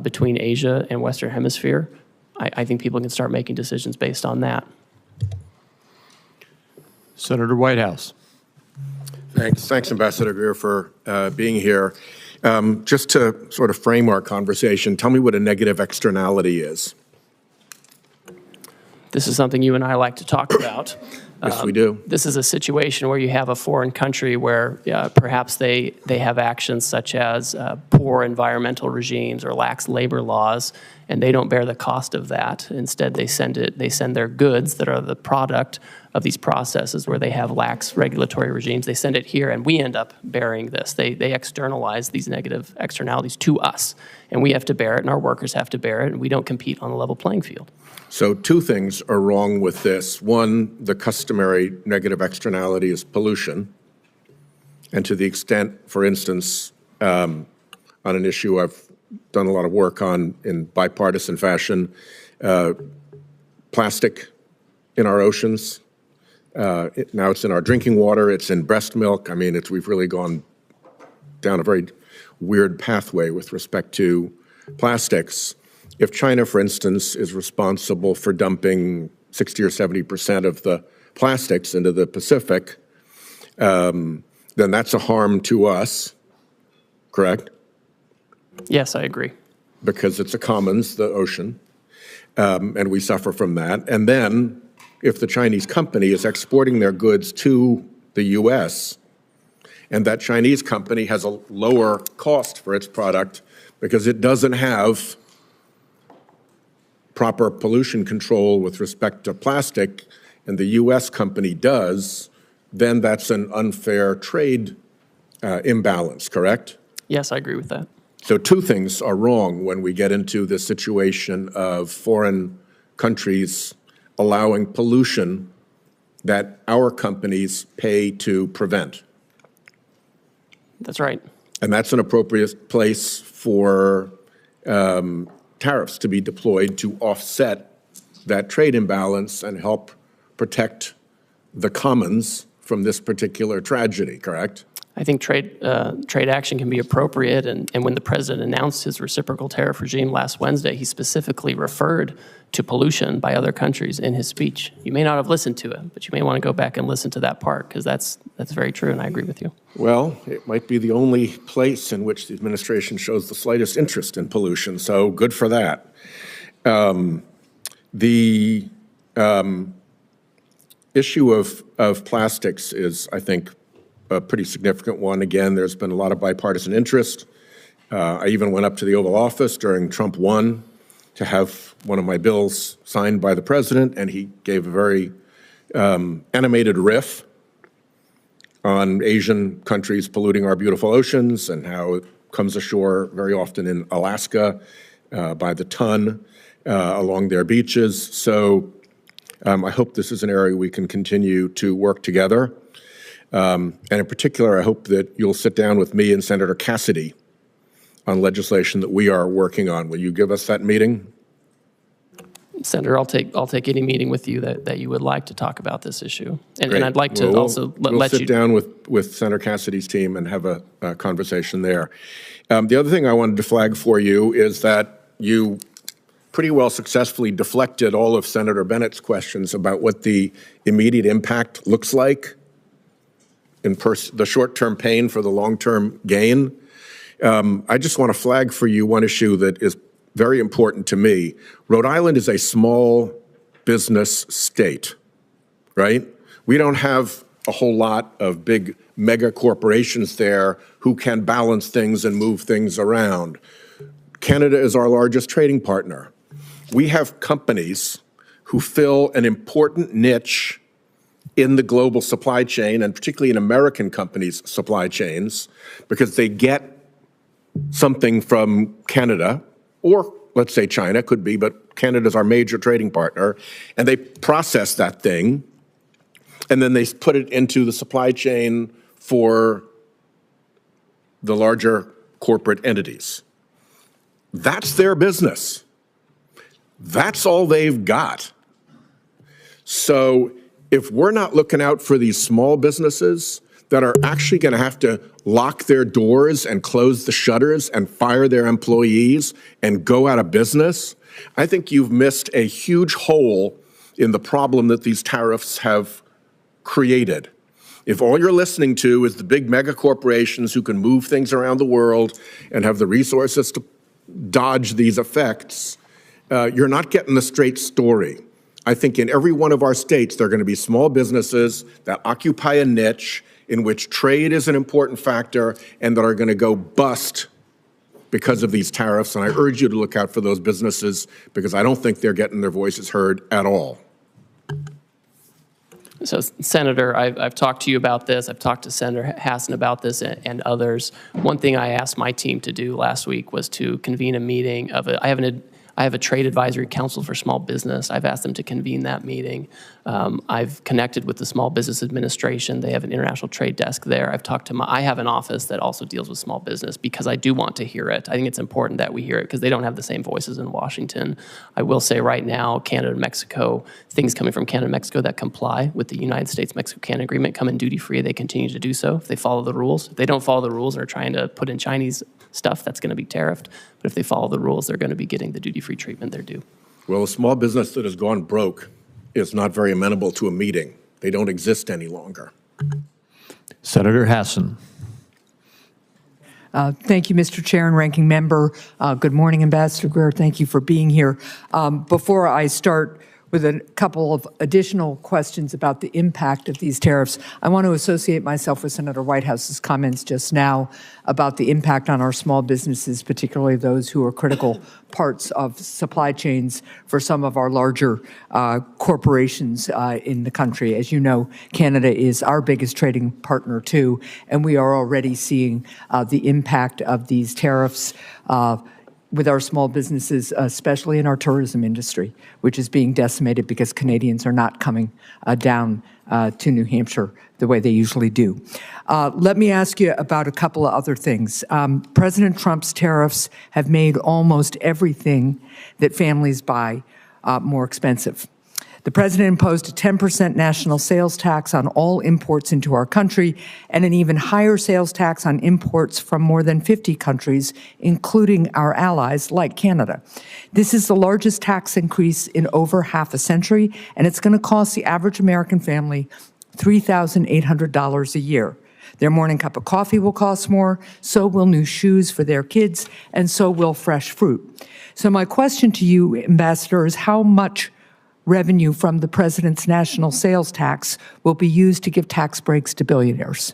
between Asia and Western Hemisphere, I think people can start making decisions based on that. Senator Whitehouse. Thanks, Ambassador Greer, for being here. Just to sort of frame our conversation, tell me what a negative externality is. This is something you and I like to talk about. Yes, we do. This is a situation where you have a foreign country where perhaps they have actions such as poor environmental regimes or lax labor laws, and they don't bear the cost of that. Instead, they send their goods that are the product of these processes where they have lax regulatory regimes. They send it here, and we end up bearing this. They externalize these negative externalities to us, and we have to bear it, and our workers have to bear it, and we don't compete on a level playing field. So two things are wrong with this. One, the customary negative externality is pollution. And to the extent, for instance, on an issue I've done a lot of work on in bipartisan fashion, plastic in our oceans. Now it's in our drinking water, it's in breast milk. I mean, we've really gone down a very weird pathway with respect to plastics. If China, for instance, is responsible for dumping 60 or 70% of the plastics into the Pacific, then that's a harm to us, correct? Yes, I agree. Because it's a commons, the ocean, and we suffer from that. And then if the Chinese company is exporting their goods to the U.S., and that Chinese company has a lower cost for its product because it doesn't have proper pollution control with respect to plastic, and the U.S. company does, then that's an unfair trade imbalance, correct? Yes, I agree with that. So two things are wrong when we get into this situation of foreign countries allowing pollution that our companies pay to prevent. That's right. And that's an appropriate place for tariffs to be deployed to offset that trade imbalance and help protect the commons from this particular tragedy, correct? I think trade action can be appropriate, and when the president announced his reciprocal tariff regime last Wednesday, he specifically referred to pollution by other countries in his speech. You may not have listened to it, but you may want to go back and listen to that part, because that's very true, and I agree with you. Well, it might be the only place in which the administration shows the slightest interest in pollution, so good for that. The issue of plastics is, I think, a pretty significant one. Again, there's been a lot of bipartisan interest. I even went up to the Oval Office during Trump 1 to have one of my bills signed by the president, and he gave a very animated riff on Asian countries polluting our beautiful oceans and how it comes ashore very often in Alaska by the ton along their beaches. So I hope this is an area we can continue to work together. And in particular, I hope that you'll sit down with me and Senator Cassidy on legislation that we are working on. Will you give us that meeting? Senator, I'll take any meeting with you that you would like to talk about this issue. And Great. I'd like to Well, also we'll let sit you down with Senator Cassidy's team and have a conversation there. The other thing I wanted to flag for you is that you pretty well successfully deflected all of Senator Bennett's questions about what the immediate impact looks like in the short-term pain for the long-term gain. I just want to flag for you one issue that is very important to me. Rhode Island is a small business state, right? We don't have a whole lot of big mega corporations there who can balance things and move things around. Canada is our largest trading partner. We have companies who fill an important niche in the global supply chain, and particularly in American companies' supply chains, because they get something from Canada, or let's say China, could be, but Canada's our major trading partner, and they process that thing, and then they put it into the supply chain for the larger corporate entities. That's their business. That's all they've got. So if we're not looking out for these small businesses that are actually going to have to lock their doors and close the shutters and fire their employees and go out of business, I think you've missed a huge hole in the problem that these tariffs have created. If all you're listening to is the big mega corporations who can move things around the world and have the resources to dodge these effects, you're not getting the straight story. I think in every one of our states, there are going to be small businesses that occupy a niche in which trade is an important factor and that are going to go bust because of these tariffs. And I urge you to look out for those businesses because I don't think they're getting their voices heard at all. So, Senator, I've talked to you about this. I've talked to Senator Hassan about this and others. One thing I asked my team to do last week was to convene a meeting of I have a trade advisory council for small business. I've asked them to convene that meeting. I've connected with the Small Business Administration. They have an international trade desk there. I've talked to I have an office that also deals with small business because I do want to hear it. I think it's important that we hear it because they don't have the same voices in Washington. I will say right now, Canada and Mexico, things coming from Canada and Mexico that comply with the United States-Mexico-Canada Agreement come in duty-free. They continue to do so if they follow the rules. If they don't follow the rules and are trying to put in Chinese stuff, that's going to be tariffed. But if they follow the rules, they're going to be getting the duty-free treatment they're due. Well, a small business that has gone broke is not very amenable to a meeting. They don't exist any longer. Senator Hassan. Thank you, Mr. Chair and Ranking Member. Good morning, Ambassador Greer. Thank you for being here. Before I start with a couple of additional questions about the impact of these tariffs, I want to associate myself with Senator Whitehouse's comments just now about the impact on our small businesses, particularly those who are critical parts of supply chains for some of our larger corporations in the country. As you know, Canada is our biggest trading partner too, and we are already seeing the impact of these tariffs with our small businesses, especially in our tourism industry, which is being decimated because Canadians are not coming down to New Hampshire the way they usually do. Let me ask you about a couple of other things. President Trump's tariffs have made almost everything that families buy more expensive. The president imposed a 10% national sales tax on all imports into our country and an even higher sales tax on imports from more than 50 countries, including our allies like Canada. This is the largest tax increase in over half a century, and it's going to cost the average American family $3,800 a year. Their morning cup of coffee will cost more, so will new shoes for their kids, and so will fresh fruit. So my question to you, Ambassador, is how much revenue from the president's national sales tax will be used to give tax breaks to billionaires?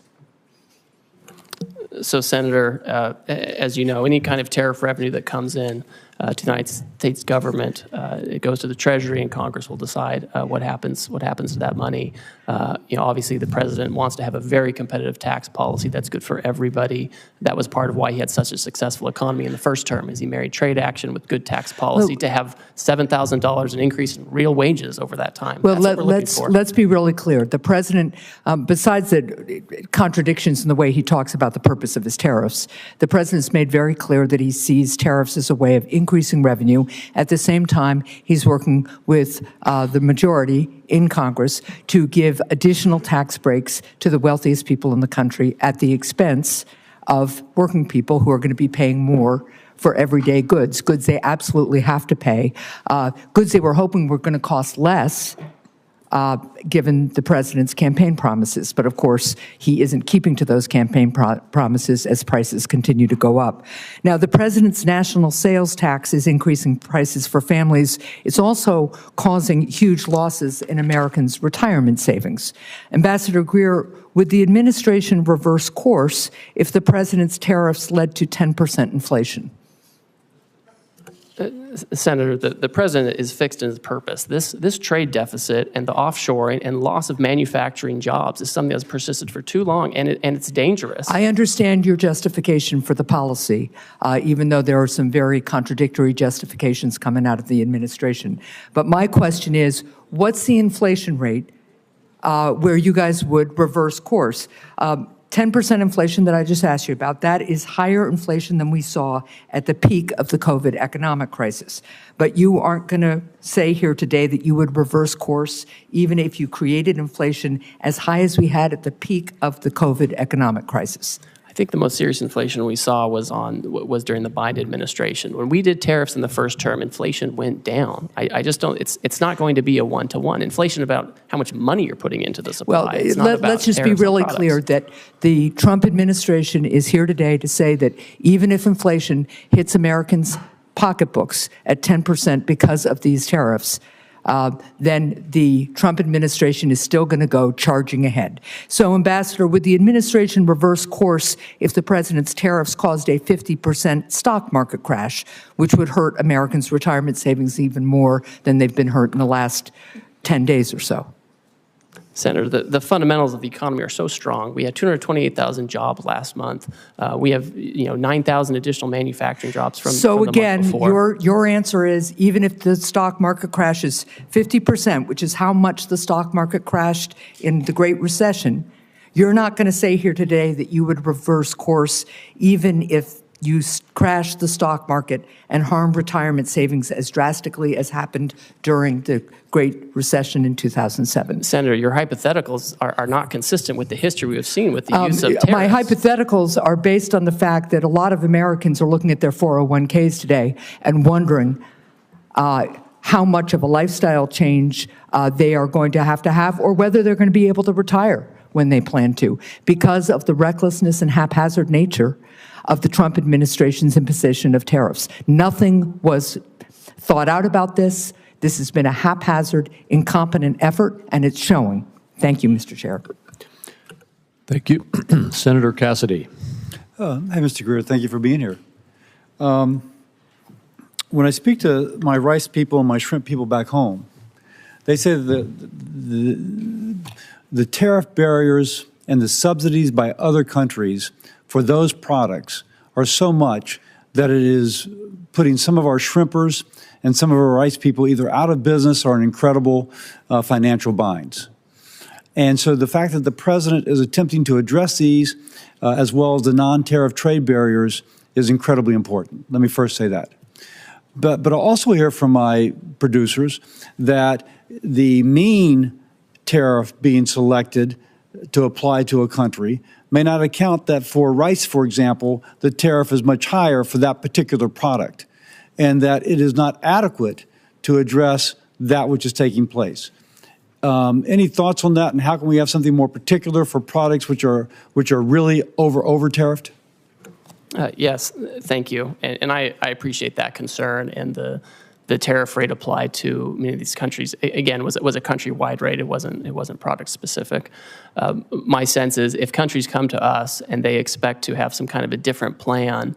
So, Senator, as you know, any kind of tariff revenue that comes in to the United States government. It goes to the Treasury, and Congress will decide what happens to that money. Obviously, the president wants to have a very competitive tax policy that's good for everybody. That was part of why he had such a successful economy in the first term, is he married trade action with good tax policy to have $7,000 an increase in real wages over that time. Well, That's what we're looking for. let's be really clear. The president, besides the contradictions in the way he talks about the purpose of his tariffs, the president's made very clear that he sees tariffs as a way of increasing revenue. At the same time, he's working with the majority in Congress to give additional tax breaks to the wealthiest people in the country at the expense of working people who are going to be paying more for everyday goods they absolutely have to pay, goods they were hoping were going to cost less, given the president's campaign promises. But of course, he isn't keeping to those campaign promises as prices continue to go up. Now, the president's national sales tax is increasing prices for families. It's also causing huge losses in Americans' retirement savings. Ambassador Greer, would the administration reverse course if the president's tariffs led to 10% inflation? Senator, the president is fixed in his purpose. This trade deficit and the offshoring and loss of manufacturing jobs is something that's persisted for too long, and it's dangerous. I understand your justification for the policy, even though there are some very contradictory justifications coming out of the administration. But my question is, what's the inflation rate where you guys would reverse course? 10% inflation that I just asked you about, that is higher inflation than we saw at the peak of the COVID economic crisis. But you aren't going to say here today that you would reverse course even if you created inflation as high as we had at the peak of the COVID economic crisis. I think the most serious inflation we saw was during the Biden administration. When we did tariffs in the first term, inflation went down. I just don't. It's not going to be a one-to-one. Inflation about how much money you're putting into the supply. Well, it's not about let's just be tariffs really on clear products. that the Trump administration is here today to say that even if inflation hits Americans' pocketbooks at 10% because of these tariffs, then the Trump administration is still going to go charging ahead. So, Ambassador, would the administration reverse course if the president's tariffs caused a 50% stock market crash, which would hurt Americans' retirement savings even more than they've been hurt in the last 10 days or so? Senator, the fundamentals of the economy are so strong. We had 228,000 jobs last month. We have 9,000 additional manufacturing jobs from So from the again, month before. your answer is even if the stock market crashes 50%, which is how much the stock market crashed in the Great Recession, you're not going to say here today that you would reverse course even if you crash the stock market and harm retirement savings as drastically as happened during the Great Recession in 2007. Senator, your hypotheticals are not consistent with the history we have seen with the use of tariffs. My hypotheticals are based on the fact that a lot of Americans are looking at their 401ks today and wondering how much of a lifestyle change they are going to have or whether they're going to be able to retire when they plan to because of the recklessness and haphazard nature of the Trump administration's imposition of tariffs. Nothing was thought out about this. This has been a haphazard, incompetent effort, and it's showing. Thank you, Mr. Chair. Thank you. Senator Cassidy. Hi, Mr. Greer. Thank you for being here. When I speak to my rice people and my shrimp people back home, they say that the tariff barriers and the subsidies by other countries for those products are so much that it is putting some of our shrimpers and some of our rice people either out of business or in incredible financial binds. And so the fact that the president is attempting to address these as well as the non-tariff trade barriers is incredibly important. Let me first say that. But I also hear from my producers that the mean tariff being selected to apply to a country may not account that for rice, for example, the tariff is much higher for that particular product, and that it is not adequate to address that which is taking place. Any thoughts on that, and how can we have something more particular for products which are really over tariffed? Yes, thank you, and I appreciate that concern and the the tariff rate applied to many of these countries, again, was a countrywide rate. It wasn't product specific. My sense is if countries come to us and they expect to have some kind of a different plan,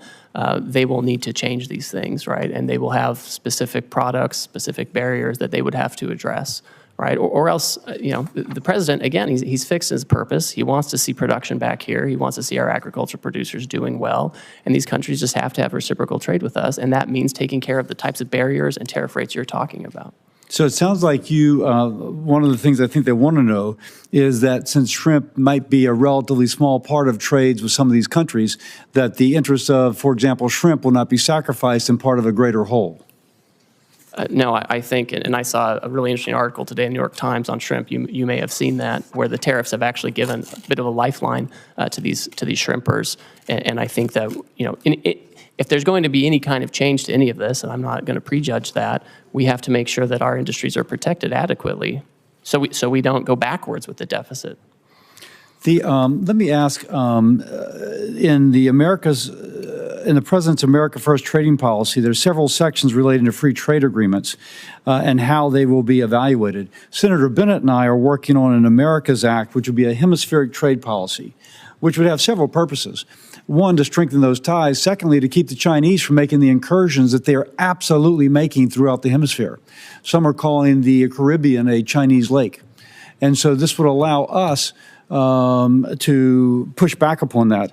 they will need to change these things, right? And they will have specific products, specific barriers that they would have to address, right? Or else, the president, again, he's fixed his purpose. He wants to see production back here. He wants to see our agriculture producers doing well. And these countries just have to have reciprocal trade with us. And that means taking care of the types of barriers and tariff rates you're talking about. So it sounds like one of the things I think they want to know is that since shrimp might be a relatively small part of trades with some of these countries, that the interests of, for example, shrimp will not be sacrificed in part of a greater whole. No, I think, and I saw a really interesting article today in the New York Times on shrimp. You may have seen that, where the tariffs have actually given a bit of a lifeline to these shrimpers. And I think that if there's going to be any kind of change to any of this, and I'm not going to prejudge that, we have to make sure that our industries are protected adequately, so we don't go backwards with the deficit. Let me ask, in the President's America First trading policy, there's several sections relating to free trade agreements and how they will be evaluated. Senator Bennett and I are working on an America's Act, which would be a hemispheric trade policy, which would have several purposes. One, to strengthen those ties. Secondly, to keep the Chinese from making the incursions that they are absolutely making throughout the hemisphere. Some are calling the Caribbean a Chinese lake. And so this would allow us to push back upon that.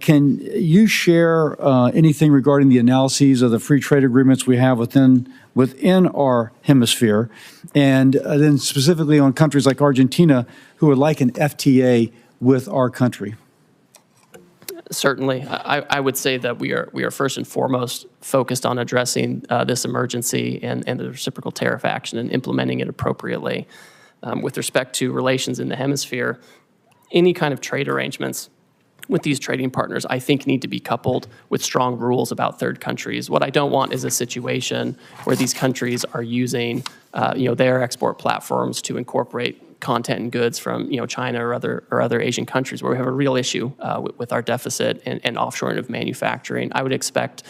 Can you share anything regarding the analyses of the free trade agreements we have within our hemisphere, and then specifically on countries like Argentina who would like an FTA with our country? Certainly. I would say that we are first and foremost focused on addressing this emergency and the reciprocal tariff action and implementing it appropriately. With respect to relations in the hemisphere, any kind of trade arrangements with these trading partners, I think, need to be coupled with strong rules about third countries. What I don't want is a situation where these countries are using, their export platforms to incorporate content and goods from, China or other Asian countries, where we have a real issue with our deficit and offshoring of manufacturing. I would expect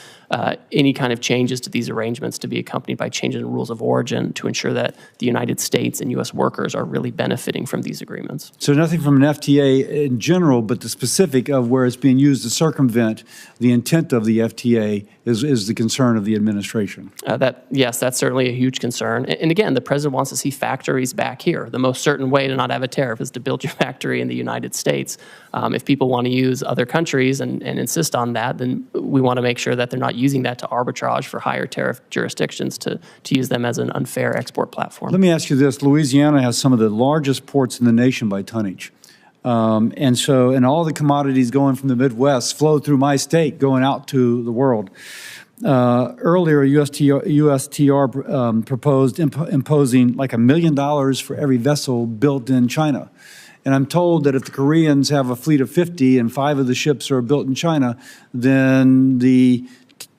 any kind of changes to these arrangements to be accompanied by changes in rules of origin to ensure that the United States and U.S. workers are really benefiting from these agreements. So nothing from an FTA in general, but the specific of where it's being used to circumvent the intent of the FTA is the concern of the administration. Yes, that's certainly a huge concern. And again, the president wants to see factories back here. The most certain way to not have a tariff is to build your factory in the United States. If people want to use other countries and insist on that, then we want to make sure that they're not using that to arbitrage for higher tariff jurisdictions to use them as an unfair export platform. Let me ask you this. Louisiana has some of the largest ports in the nation by tonnage. And all the commodities going from the Midwest flow through my state going out to the world. Earlier, USTR proposed imposing like $1 million for every vessel built in China. And I'm told that if the Koreans have a fleet of 50 and 5 of the ships are built in China, then the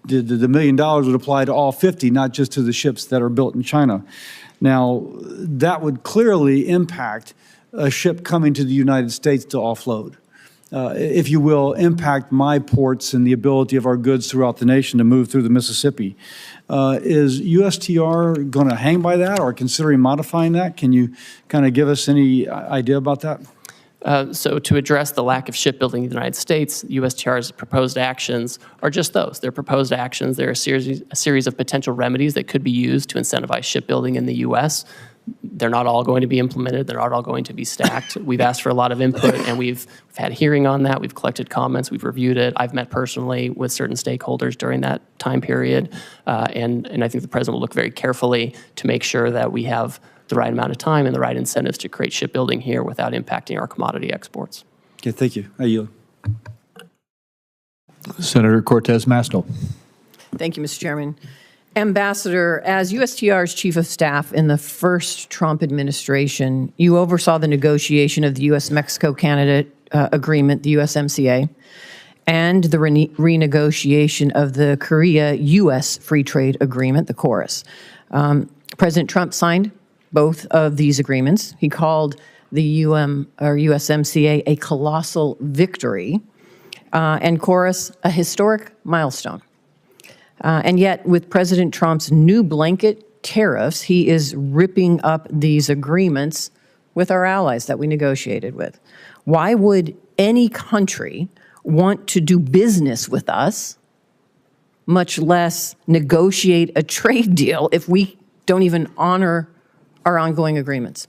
$1 million would apply to all 50, not just to the ships that are built in China. Now, that would clearly impact a ship coming to the United States to offload. If you will, impact my ports and the ability of our goods throughout the nation to move through the Mississippi. Is USTR going to hang by that or considering modifying that? Can you kind of give us any idea about that? So to address the lack of shipbuilding in the United States, USTR's proposed actions are just those. They're proposed actions. They're a series of potential remedies that could be used to incentivize shipbuilding in the U.S. They're not all going to be implemented. They're not all going to be stacked. We've asked for a lot of input, and we've had hearing on that. We've collected comments. We've reviewed it. I've met personally with certain stakeholders during that time period, and I think the president will look very carefully to make sure that we have the right amount of time and the right incentives to create shipbuilding here without impacting our commodity exports. Okay, thank you. I yield. Senator Cortez Masto. Thank you, Mr. Chairman. Ambassador, as USTR's Chief of Staff in the first Trump administration, you oversaw the negotiation of the U.S.-Mexico-Canada agreement, the USMCA, and the renegotiation of the Korea-U.S. Free Trade Agreement, the KORUS. President Trump signed both of these agreements. He called the USMCA a colossal victory and KORUS a historic milestone. And yet, with President Trump's new blanket tariffs, he is ripping up these agreements with our allies that we negotiated with. Why would any country want to do business with us, much less negotiate a trade deal, if we don't even honor our ongoing agreements?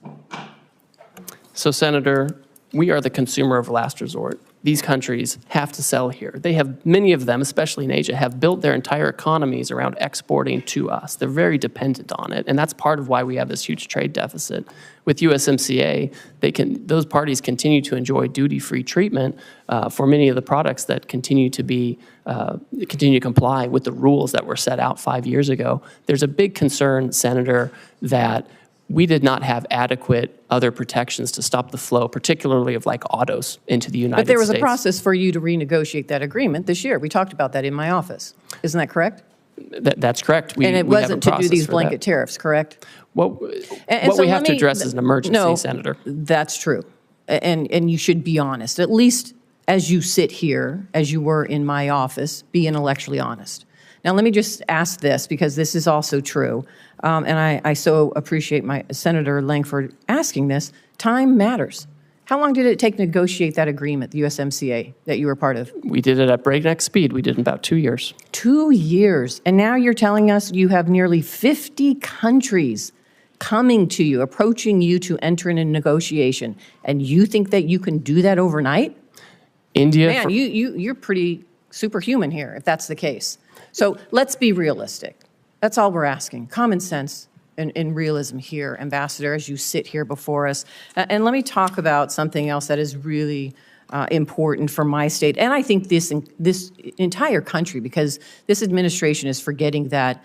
So, Senator, we are the consumer of last resort. These countries have to sell here. They have, many of them, especially in Asia, have built their entire economies around exporting to us. They're very dependent on it, and that's part of why we have this huge trade deficit. With USMCA, those parties continue to enjoy duty-free treatment for many of the products that continue to comply with the rules that were set out 5 years ago. There's a big concern, Senator, that we did not have adequate other protections to stop the flow, particularly of like autos into the United States. But there was a process for you to renegotiate that agreement this year. We talked about that in my office. Isn't that correct? That's correct. And it wasn't to do these blanket tariffs, correct? What we have to address is an emergency, Senator. That's true. And you should be honest. At least as you sit here, as you were in my office, be intellectually honest. Now, let me just ask this, because this is also true. And I so appreciate my Senator Lankford asking this. Time matters. How long did it take to negotiate that agreement, the USMCA, that you were part of? We did it at breakneck speed. We did it in about 2 years. 2 years. And now you're telling us you have nearly 50 countries coming to you, approaching you to enter in a negotiation. And you think that you can do that overnight? India. Man, you're pretty superhuman here, if that's the case. So let's be realistic. That's all we're asking. Common sense and realism here, Ambassador, as you sit here before us. And let me talk about something else that is really important for my state, and I think this entire country, because this administration is forgetting that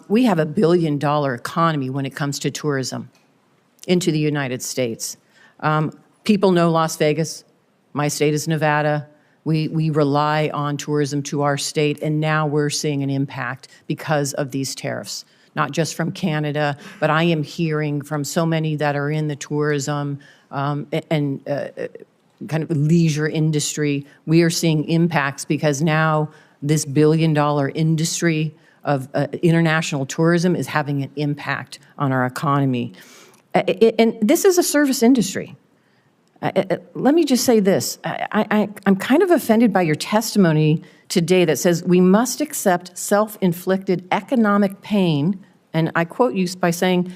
we have $1 billion economy when it comes to tourism into the United States. People know Las Vegas. My state is Nevada. We rely on tourism to our state, and now we're seeing an impact because of these tariffs, not just from Canada, but I am hearing from so many that are in the tourism and kind of leisure industry. We are seeing impacts because now this $1 billion industry of international tourism is having an impact on our economy. And this is a service industry. Let me just say this. I'm kind of offended by your testimony today that says we must accept self-inflicted economic pain, and I quote you by saying,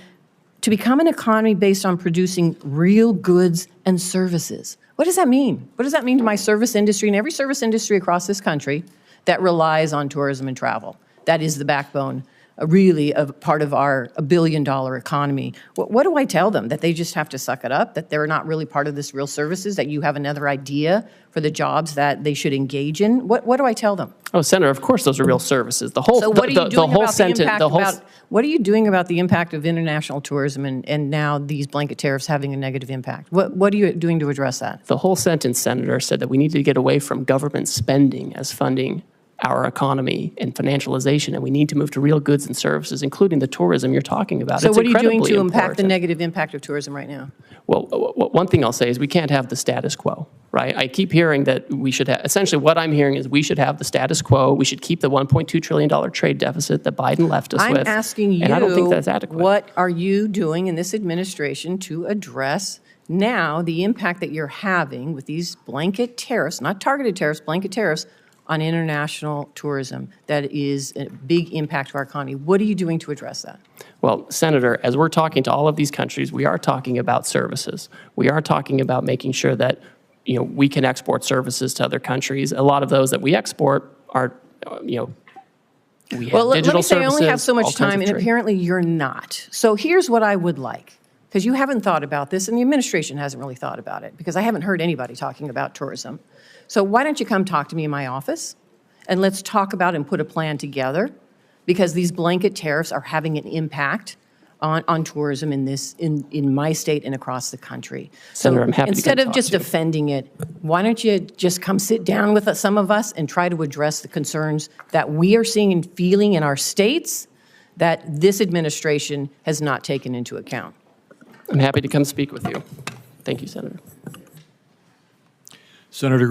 to become an economy based on producing real goods and services. What does that mean? What does that mean to my service industry and every service industry across this country that relies on tourism and travel? That is the backbone, really, of part of our $1 billion economy. What do I tell them? That they just have to suck it up? That they're not really part of this real services? That you have another idea for the jobs that they should engage in? What do I tell them? Oh, Senator, of course those are real services. The whole So what are you doing about the impact what are you doing about the impact of international tourism and now these blanket tariffs having a negative impact? What are you doing to address that? The whole sentence, Senator, said that we need to get away from government spending as funding our economy and financialization, and we need to move to real goods and services, including the tourism you're talking about. So it's what are you doing to important. impact the negative impact of tourism right now? Well, one thing I'll say is we can't have the status quo, right? I keep hearing that we should have, essentially what I'm hearing is we should have the status quo. We should keep the $1.2 trillion trade deficit that Biden left us with. I'm asking you, and I don't think that's adequate. What are you doing in this administration to address now the impact that you're having with these blanket tariffs, not targeted tariffs, blanket tariffs, on international tourism that is a big impact to our economy? What are you doing to address that? Well, Senator, as we're talking to all of these countries, we are talking about services. We are talking about making sure that we can export services to other countries. A lot of those that we export are, we have well, let me say I only have services, so much all kinds time, of and trade. apparently you're not. So here's what I would like, because you haven't thought about this, and the administration hasn't really thought about it, because I haven't heard anybody talking about tourism. So why don't you come talk to me in my office, and let's talk about and put a plan together, because these blanket tariffs are having an impact on tourism in my state and across the country. Senator, so I'm happy to instead come of talk just to you. defending it, why don't you just come sit down with some of us and try to address the concerns that we are seeing and feeling in our states that this administration has not taken into account? I'm happy to come speak with you. Thank you, Senator. Senator